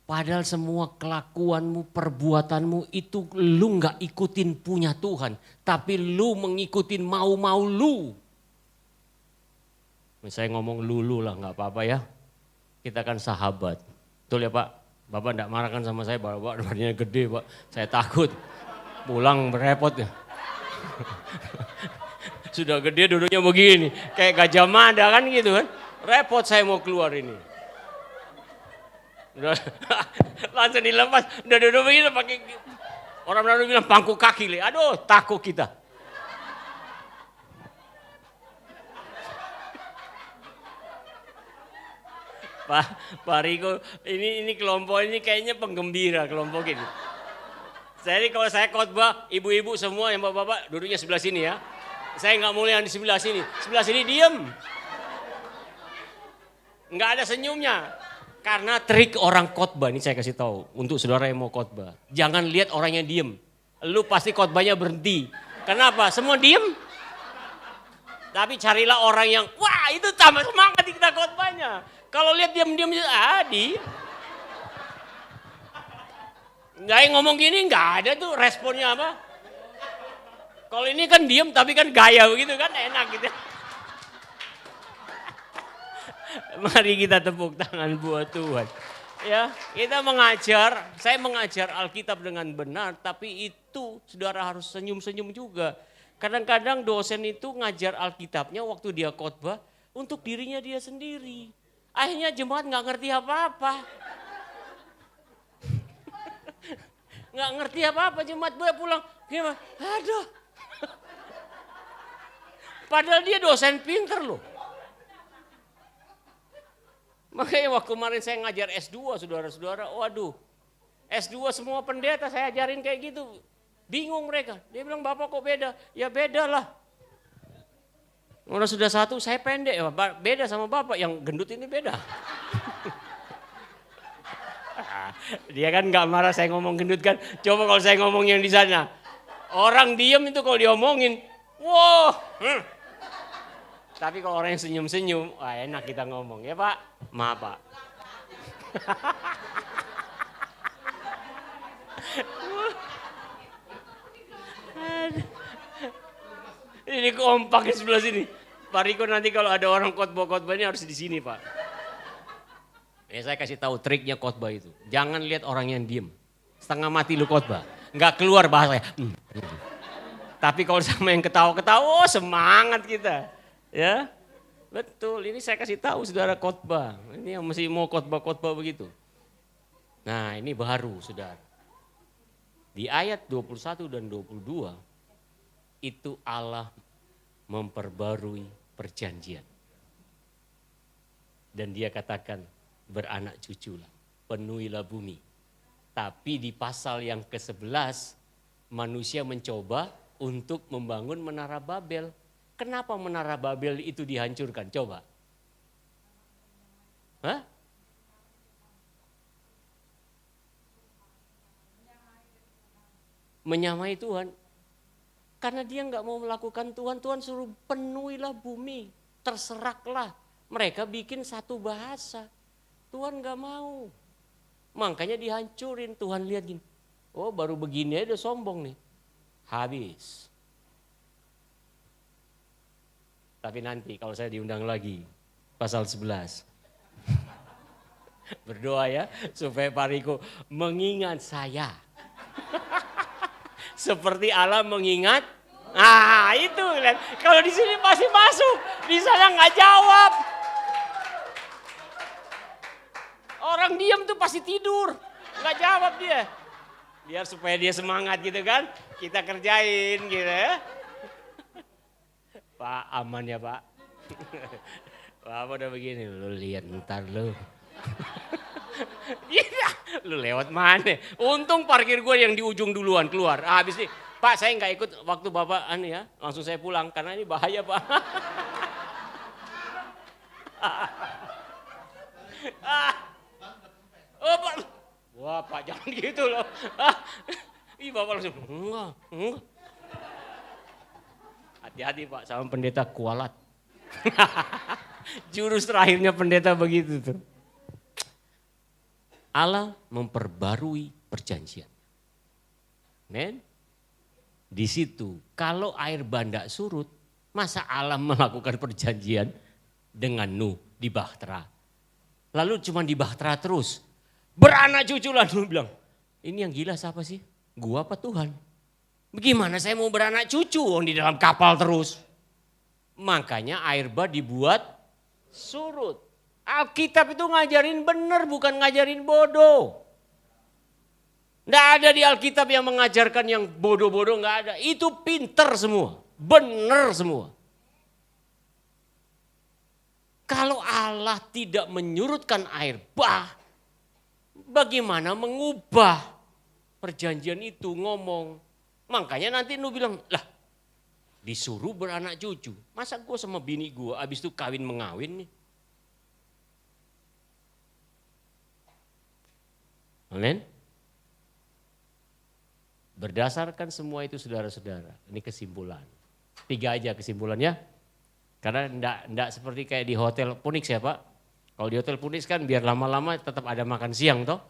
A: Padahal semua kelakuanmu, perbuatanmu itu lu gak ikutin punya Tuhan. Tapi lu mengikutin mau-mau lu. Saya ngomong lulu lah gak apa-apa ya. Kita kan sahabat. Betul ya Pak? Bapak gak marah kan sama saya, bapak badannya gede Pak. Saya takut pulang berepot ya. Sudah gede duduknya begini, kayak Gajah Mada kan gitu kan. Repot saya mau keluar ini. Udah, langsung dilepas, udah duduk begini pakai, orang Manado bilang pangku kaki, aduh takut kita. Pak Riko, ini kelompok ini kayaknya penggembira kelompok ini. Jadi kalau saya khotbah, ibu-ibu semua yang bapak-bapak duduknya sebelah sini ya. Saya nggak mulai yang di sebelah sini diem. Nggak ada senyumnya. Karena trik orang khotbah, ini saya kasih tahu untuk saudara yang mau khotbah. Jangan lihat orang yang diem. Lu pasti khotbahnya berhenti. Kenapa? Semua diem. Tapi carilah orang yang, wah itu tambah semangat kita khotbahnya. Kalau lihat diam-diam, Nggak ngomong gini, nggak ada tuh responnya apa. Kalau ini kan diam tapi kan gaya begitu kan enak gitu. Mari kita tepuk tangan buat Tuhan. Ya, kita mengajar, saya mengajar Alkitab dengan benar, tapi itu saudara harus senyum-senyum juga. Kadang-kadang dosen itu ngajar Alkitabnya waktu dia khotbah untuk dirinya dia sendiri. Akhirnya jemaat nggak ngerti apa-apa. Nggak ngerti apa-apa, jemaat boleh pulang. Gimana? Aduh. Padahal dia dosen pinter loh. Makanya waktu kemarin saya ngajar S2 saudara-saudara, waduh. S2 semua pendeta saya ajarin kayak gitu. Bingung mereka. Dia bilang, Bapak kok beda? Ya beda lah. Orang sudah satu, saya pendek, beda sama Bapak yang gendut ini beda. Dia kan nggak marah saya ngomong gendut kan. Coba kalau saya ngomong yang di sana, orang diem itu kalau diomongin, wow. Tapi kalau orang yang senyum-senyum, wah enak kita ngomong ya Pak, maaf Pak. Ini kompak di sebelah sini. Pak Riko nanti kalau ada orang khotbah ini harus di sini Pak. Ya saya kasih tahu triknya khotbah itu. Jangan lihat orang yang diem. Setengah mati lu khotbah. Nggak keluar bahasanya. Tapi kalau sama yang ketawa-ketawa, oh semangat kita. Ya, betul. Ini saya kasih tahu saudara khotbah. Ini yang mesti mau khotbah begitu. Nah ini baru saudara. Di ayat 21 dan 22 itu Allah memperbarui perjanjian. Dan dia katakan beranak cuculah, penuhilah bumi. Tapi di pasal yang ke-11 manusia mencoba untuk membangun Menara Babel. Kenapa Menara Babel itu dihancurkan? Coba. Hah? Menyamai Tuhan. Karena dia nggak mau melakukan Tuhan, Tuhan suruh penuhilah bumi, terseraklah. Mereka bikin satu bahasa, Tuhan nggak mau. Makanya dihancurin, Tuhan lihat gini, oh baru begini aja udah sombong nih, habis. Tapi nanti kalau saya diundang lagi, pasal 11. Berdoa ya, supaya Pak Riko mengingat saya. Seperti Allah mengingat, nah itu lihat. Kalau di sini pasti masuk, di sana nggak jawab. Orang diam tuh pasti tidur, nggak jawab dia. Biar supaya dia semangat gitu kan, kita kerjain gitu ya. Pak aman ya Pak. Bapak udah begini, lu lihat ntar lu. Iya, lu lewat mana? Untung parkir gue yang di ujung duluan keluar. Habis nih, Pak saya nggak ikut waktu Bapak ya, langsung saya pulang karena ini bahaya Pak. Oh Pak, wah Pak jangan gitu loh. Ih Bapak langsung, enggak. Hati-hati Pak sama pendeta kualat. Jurus terakhirnya pendeta begitu tuh. Allah memperbarui perjanjian. Men, di situ kalau air banda surut, masa Allah melakukan perjanjian dengan Nuh di Bahtera. Lalu cuma di Bahtera terus. Beranak cucu lah Nuh bilang, ini yang gila siapa sih? Gua apa Tuhan? Bagaimana saya mau beranak cucu di dalam kapal terus? Makanya air bah dibuat surut. Alkitab itu ngajarin benar, bukan ngajarin bodoh. Nggak ada di Alkitab yang mengajarkan yang bodoh-bodoh, nggak ada. Itu pinter semua, benar semua. Kalau Allah tidak menyurutkan air bah, bagaimana mengubah perjanjian itu ngomong? Makanya nanti lu bilang, lah disuruh beranak cucu. Masa gue sama bini gue abis itu kawin mengawin nih. Amin. Berdasarkan semua itu saudara-saudara, ini kesimpulan. 3 aja kesimpulannya. Karena enggak seperti kayak di hotel Phoenix ya Pak. Kalau di hotel Phoenix kan biar lama-lama tetap ada makan siang toh.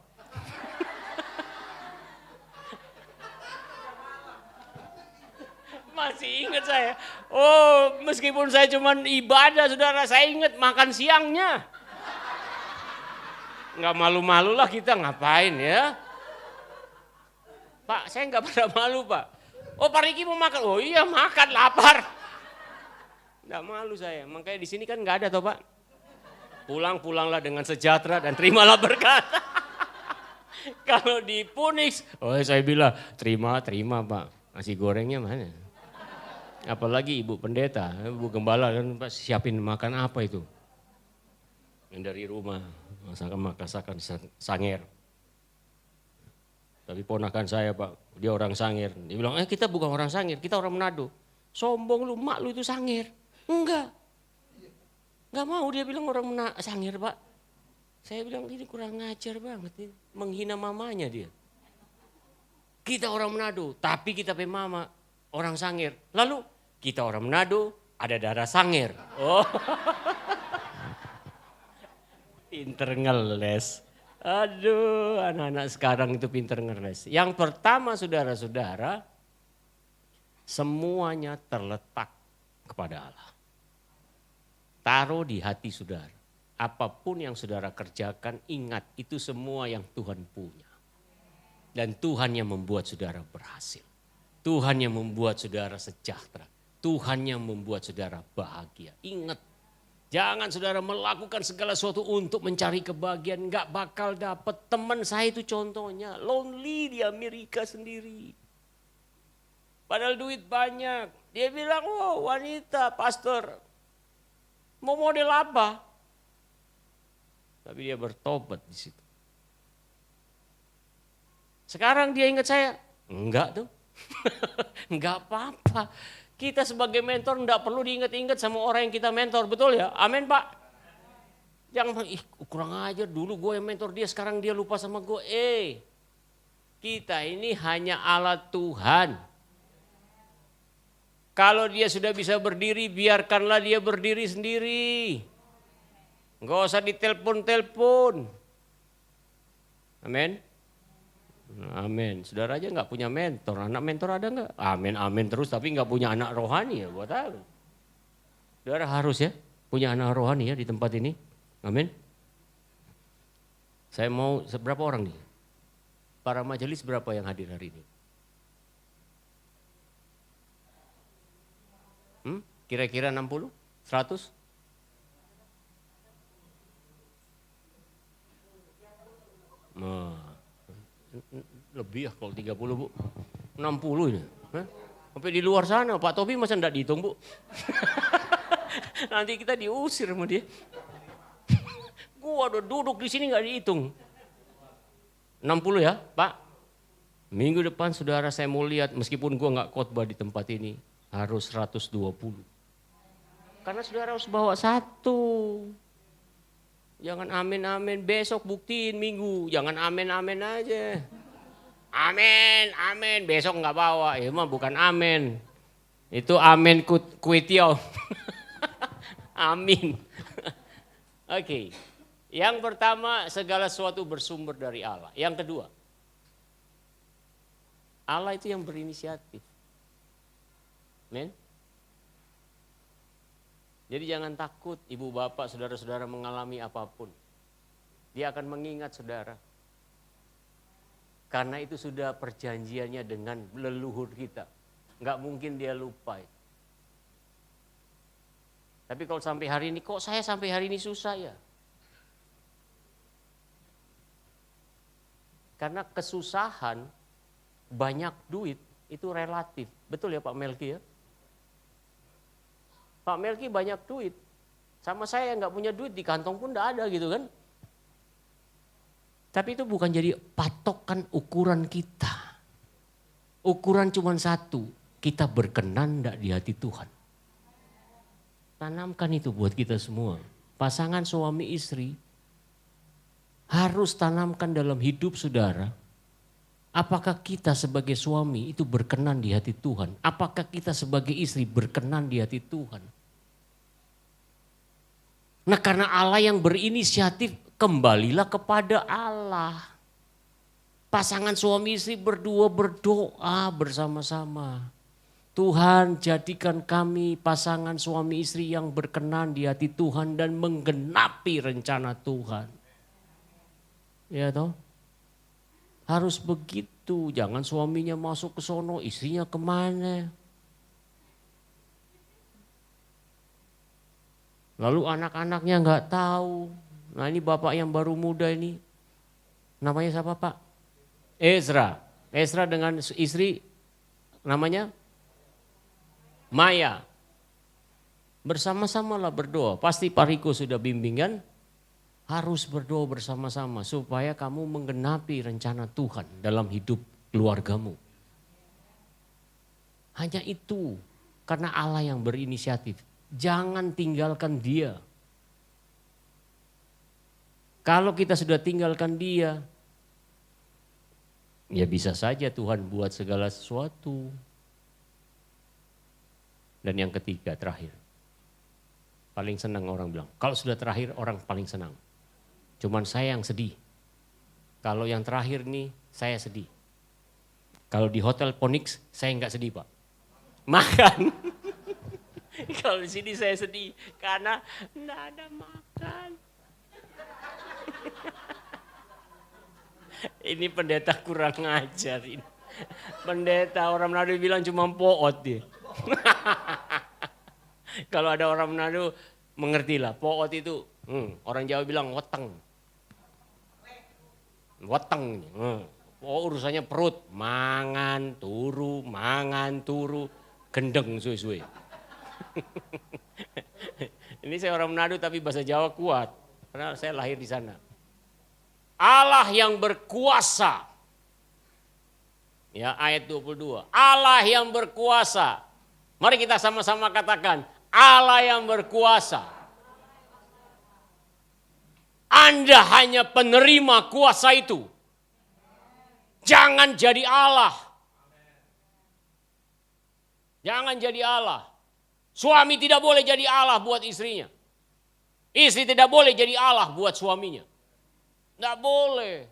A: Masih ingat saya. Oh, meskipun saya cuma ibadah saudara, saya ingat makan siangnya. Enggak malu-malu lah kita ngapain ya. Pak, saya enggak pada malu Pak. Oh Pak Riki mau makan, oh iya makan lapar. Enggak malu saya, makanya di sini kan enggak ada toh Pak. Pulanglah dengan sejahtera dan terimalah berkat. Kalau di Phoenix, oh saya bilang terima Pak. Nasi gorengnya mana? Apalagi ibu pendeta, ibu gembala kan Pak siapin makan apa itu? Yang dari rumah, masakan Sangir. Tapi ponakan saya Pak, dia orang Sangir. Dia bilang, kita bukan orang Sangir, kita orang Manado. Sombong lu, mak lu itu Sangir. Enggak mau dia bilang orang Sangir Pak. Saya bilang ini kurang ngajar banget ini. Menghina mamanya dia. Kita orang Manado tapi kita pe mama orang Sangir. Lalu kita orang Manado ada darah Sangir. Oh. Pinter ngeles. Aduh anak-anak sekarang itu pinter ngeles. Yang pertama saudara-saudara semuanya terletak kepada Allah. Taruh di hati saudara. Apapun yang saudara kerjakan, ingat itu semua yang Tuhan punya. Dan Tuhan yang membuat saudara berhasil. Tuhan yang membuat saudara sejahtera. Tuhan yang membuat saudara bahagia. Ingat, jangan saudara melakukan segala sesuatu untuk mencari kebahagiaan. Gak bakal dapat. Teman saya itu contohnya, lonely di Amerika sendiri. Padahal duit banyak. Dia bilang, oh wanita pastor. Mau model apa? Tapi dia bertobat di situ. Sekarang dia ingat saya, enggak tuh. Enggak apa-apa. Kita sebagai mentor enggak perlu diingat-ingat sama orang yang kita mentor, betul ya? Amin Pak. Jangan, kurang ajar dulu gue yang mentor dia, sekarang dia lupa sama gue. Kita ini hanya alat Tuhan. Kalau dia sudah bisa berdiri, biarkanlah dia berdiri sendiri. Enggak usah ditelepon-telepon. Amin. Amin. Saudara aja enggak punya mentor. Anak mentor ada enggak? Amin terus tapi enggak punya anak rohani ya buat apa? Saudara harus ya punya anak rohani ya di tempat ini. Amin. Saya mau seberapa orang nih? Para majelis berapa yang hadir hari ini? Kira-kira 60? 100? Lebih ya kalau 30 Bu. 60 ini. Sampai di luar sana Pak Tobi masa enggak dihitung Bu? Nanti kita diusir sama dia. Gua udah duduk di sini enggak dihitung. 60 ya Pak. Minggu depan saudara saya mau lihat meskipun gua enggak khotbah di tempat ini. Harus 120. Karena saudara harus bawa 1. Jangan amin besok buktiin minggu. Jangan amin aja. Amin besok nggak bawa. Ya mah bukan amin. Itu amin kuitiau. Amin. Oke. Yang pertama segala sesuatu bersumber dari Allah. Yang kedua. Allah itu yang berinisiatif. Amin. Jadi jangan takut ibu bapak saudara-saudara mengalami apapun. Dia akan mengingat saudara. Karena itu sudah perjanjiannya dengan leluhur kita. Nggak mungkin dia lupa. Tapi kalau sampai hari ini, kok saya sampai hari ini susah ya? Karena kesusahan, banyak duit, itu relatif. Betul ya Pak Melki ya? Pak Melki banyak duit. Sama saya nggak punya duit, di kantong pun nggak ada gitu kan. Tapi itu bukan jadi patokan ukuran kita. Ukuran cuma satu, kita berkenan enggak di hati Tuhan. Tanamkan itu buat kita semua. Pasangan suami istri harus tanamkan dalam hidup saudara. Apakah kita sebagai suami itu berkenan di hati Tuhan? Apakah kita sebagai istri berkenan di hati Tuhan? Nah, karena Allah yang berinisiatif, kembalilah kepada Allah. Pasangan suami istri berdua berdoa bersama-sama. Tuhan, jadikan kami pasangan suami istri yang berkenan di hati Tuhan dan menggenapi rencana Tuhan. Ya toh? Harus begitu, jangan suaminya masuk ke sono, istrinya kemana. Lalu anak-anaknya nggak tahu. Nah ini bapak yang baru muda ini, namanya siapa Pak? Ezra. Ezra dengan istri namanya Maya. Bersama-samalah berdoa. Pasti Pak Riko sudah bimbingan. Harus berdoa bersama-sama supaya kamu menggenapi rencana Tuhan dalam hidup keluargamu. Hanya itu, karena Allah yang berinisiatif. Jangan tinggalkan dia. Kalau kita sudah tinggalkan dia, ya bisa saja Tuhan buat segala sesuatu. Dan yang ketiga, terakhir. Paling senang orang bilang, kalau sudah terakhir orang paling senang. Cuman saya yang sedih. Kalau yang terakhir nih, saya sedih. Kalau di Hotel Phoenix, saya nggak sedih Pak. Makan. Kalau di sini saya sedih, karena nggak ada makan. Ini pendeta kurang ngajar ini. Pendeta orang Manado bilang cuma poot dia. Kalau ada orang Manado mengertilah, poot itu orang Jawa bilang weteng. Weteng. Oh urusannya perut, mangan turu, gendeng suwe-suwe. Ini saya orang Manado tapi bahasa Jawa kuat, karena saya lahir di sana. Allah yang berkuasa. Ya, ayat 22. Allah yang berkuasa. Mari kita sama-sama katakan, Allah yang berkuasa. Anda hanya penerima kuasa itu. Jangan jadi Allah. Jangan jadi Allah. Suami tidak boleh jadi Allah buat istrinya. Istri tidak boleh jadi Allah buat suaminya. Tidak boleh.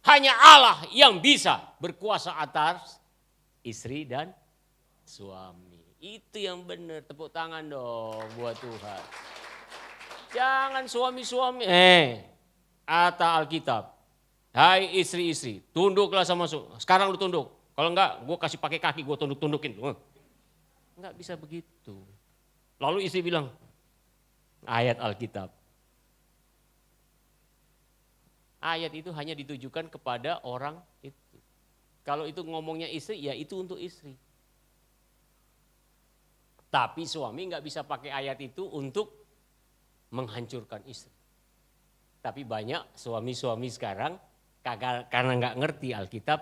A: Hanya Allah yang bisa berkuasa atas istri dan suami. Itu yang benar. Tepuk tangan dong buat Tuhan. Jangan suami-suami. Kata Alkitab. Hai istri-istri, tunduklah sama suami. Sekarang lu tunduk. Kalau enggak, gue kasih pakai kaki, gue tunduk-tundukin. Enggak bisa begitu. Lalu istri bilang, ayat Alkitab. Ayat itu hanya ditujukan kepada orang itu. Kalau itu ngomongnya istri, ya itu untuk istri. Tapi suami enggak bisa pakai ayat itu untuk menghancurkan istri. Tapi banyak suami-suami sekarang karena nggak ngerti Alkitab.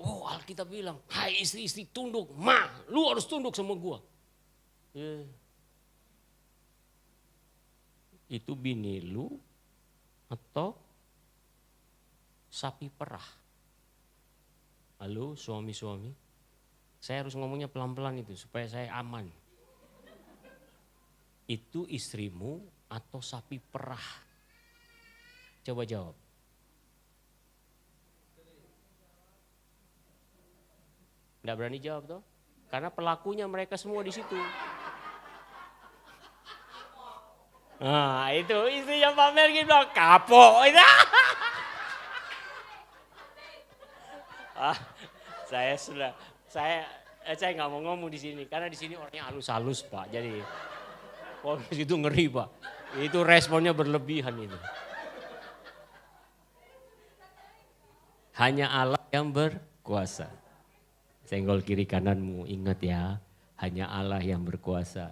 A: Oh Alkitab bilang, hai istri-istri tunduk, lu harus tunduk sama gua. Itu bini lu atau sapi perah? Halo suami-suami, saya harus ngomongnya pelan-pelan itu supaya saya aman. Itu istrimu atau sapi perah? Coba jawab. Nggak berani jawab toh? Karena pelakunya mereka semua di situ. Nah itu istrinya Pak Melki bilang kapok. Saya nggak mau ngomong di sini karena di sini orangnya halus-halus Pak. Jadi itu ngeri Pak. Itu responnya berlebihan itu. Hanya Allah yang berkuasa. Senggol kiri kananmu, ingat ya. Hanya Allah yang berkuasa.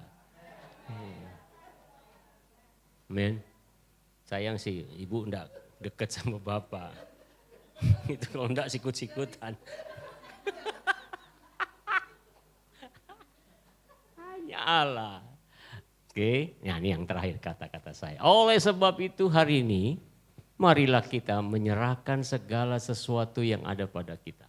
A: Men, sayang sih ibu enggak deket sama bapak. Itu kalau enggak sikut-sikutan. Hanya Allah. Oke, nah ini yang terakhir kata-kata saya. Oleh sebab itu hari ini, marilah kita menyerahkan segala sesuatu yang ada pada kita.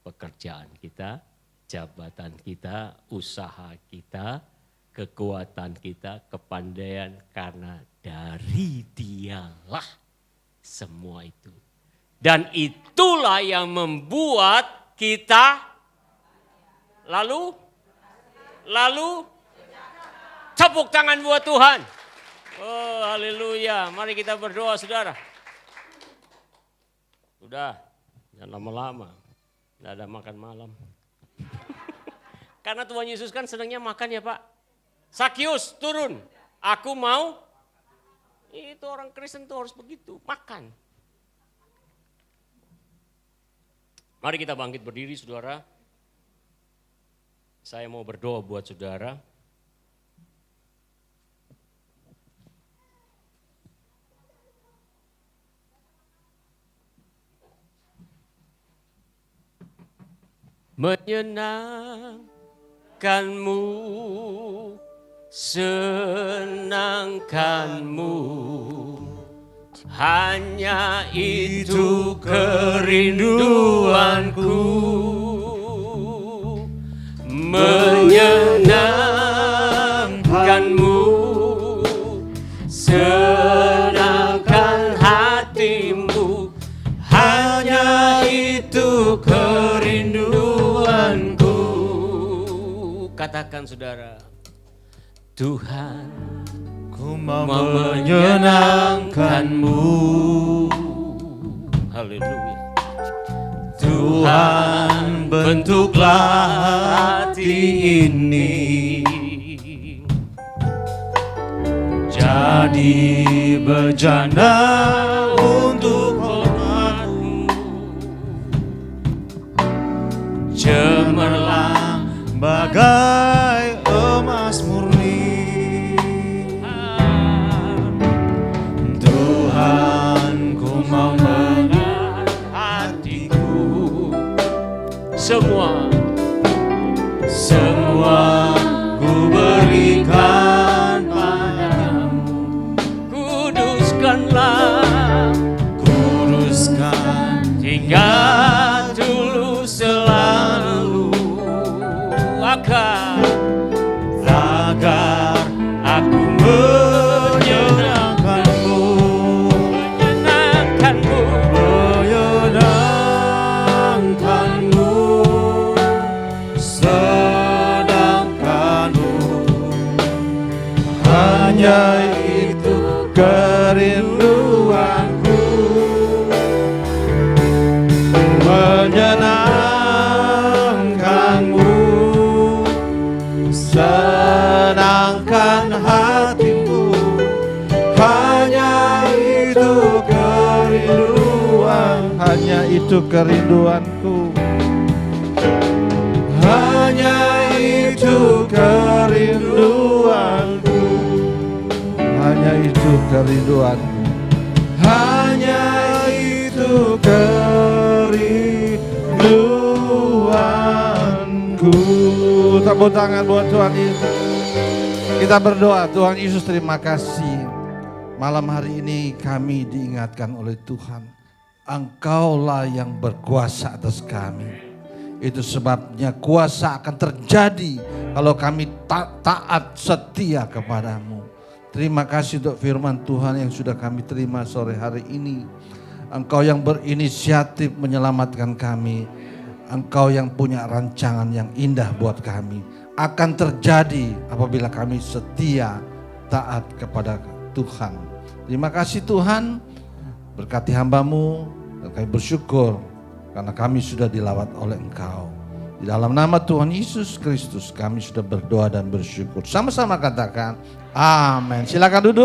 A: Pekerjaan kita, jabatan kita, usaha kita, kekuatan kita, kepandaian, karena dari Dialah semua itu. Dan itulah yang membuat kita lalu tepuk tangan buat Tuhan. Oh haleluya, mari kita berdoa saudara. Udah, jangan lama-lama, tidak ada makan malam. Karena Tuhan Yesus kan senangnya makan ya Pak. Sakius turun, aku mau. Itu orang Kristen tuh harus begitu, makan. Mari kita bangkit berdiri saudara. Saya mau berdoa buat saudara. Menyenangkanmu, senangkanmu, hanya itu kerinduanku. Menyenangkanmu, senangkan hatimu, hanya itu kerinduanku. Katakan saudara, Tuhan, ku mau menyenangkanmu. Haleluya. Tuhan, bentuklah hati ini jadi bejana untuk hormat-Mu. Cemerlang bagai emas murni. Tuhan, ku mau mengenal hatiku. Semua ku berikan padamu. Kuduskan hingga tulus selalu, agar aku menyenangkanmu, hanya itu kerinduanku. Menyenangkanmu, senangkan hatimu, hanya itu kerinduan, hanya itu kerinduanku, hanya itu kerinduanku, hanya itu kerinduanku, hanya itu kerinduanku. Tepuk tangan buat Tuhan Yesus. Kita berdoa, Tuhan Yesus terima kasih. Malam hari ini kami diingatkan oleh Tuhan, Engkaulah yang berkuasa atas kami. Itu sebabnya kuasa akan terjadi kalau kami taat setia kepadamu. Terima kasih untuk firman Tuhan yang sudah kami terima sore hari ini. Engkau yang berinisiatif menyelamatkan kami. Engkau yang punya rancangan yang indah buat kami. Akan terjadi apabila kami setia taat kepada Tuhan. Terima kasih Tuhan. Berkati hamba-Mu. Dan kami bersyukur
B: karena kami sudah dilawat oleh Engkau. Di dalam nama Tuhan Yesus Kristus kami sudah berdoa dan bersyukur. Sama-sama katakan amin. Silakan duduk.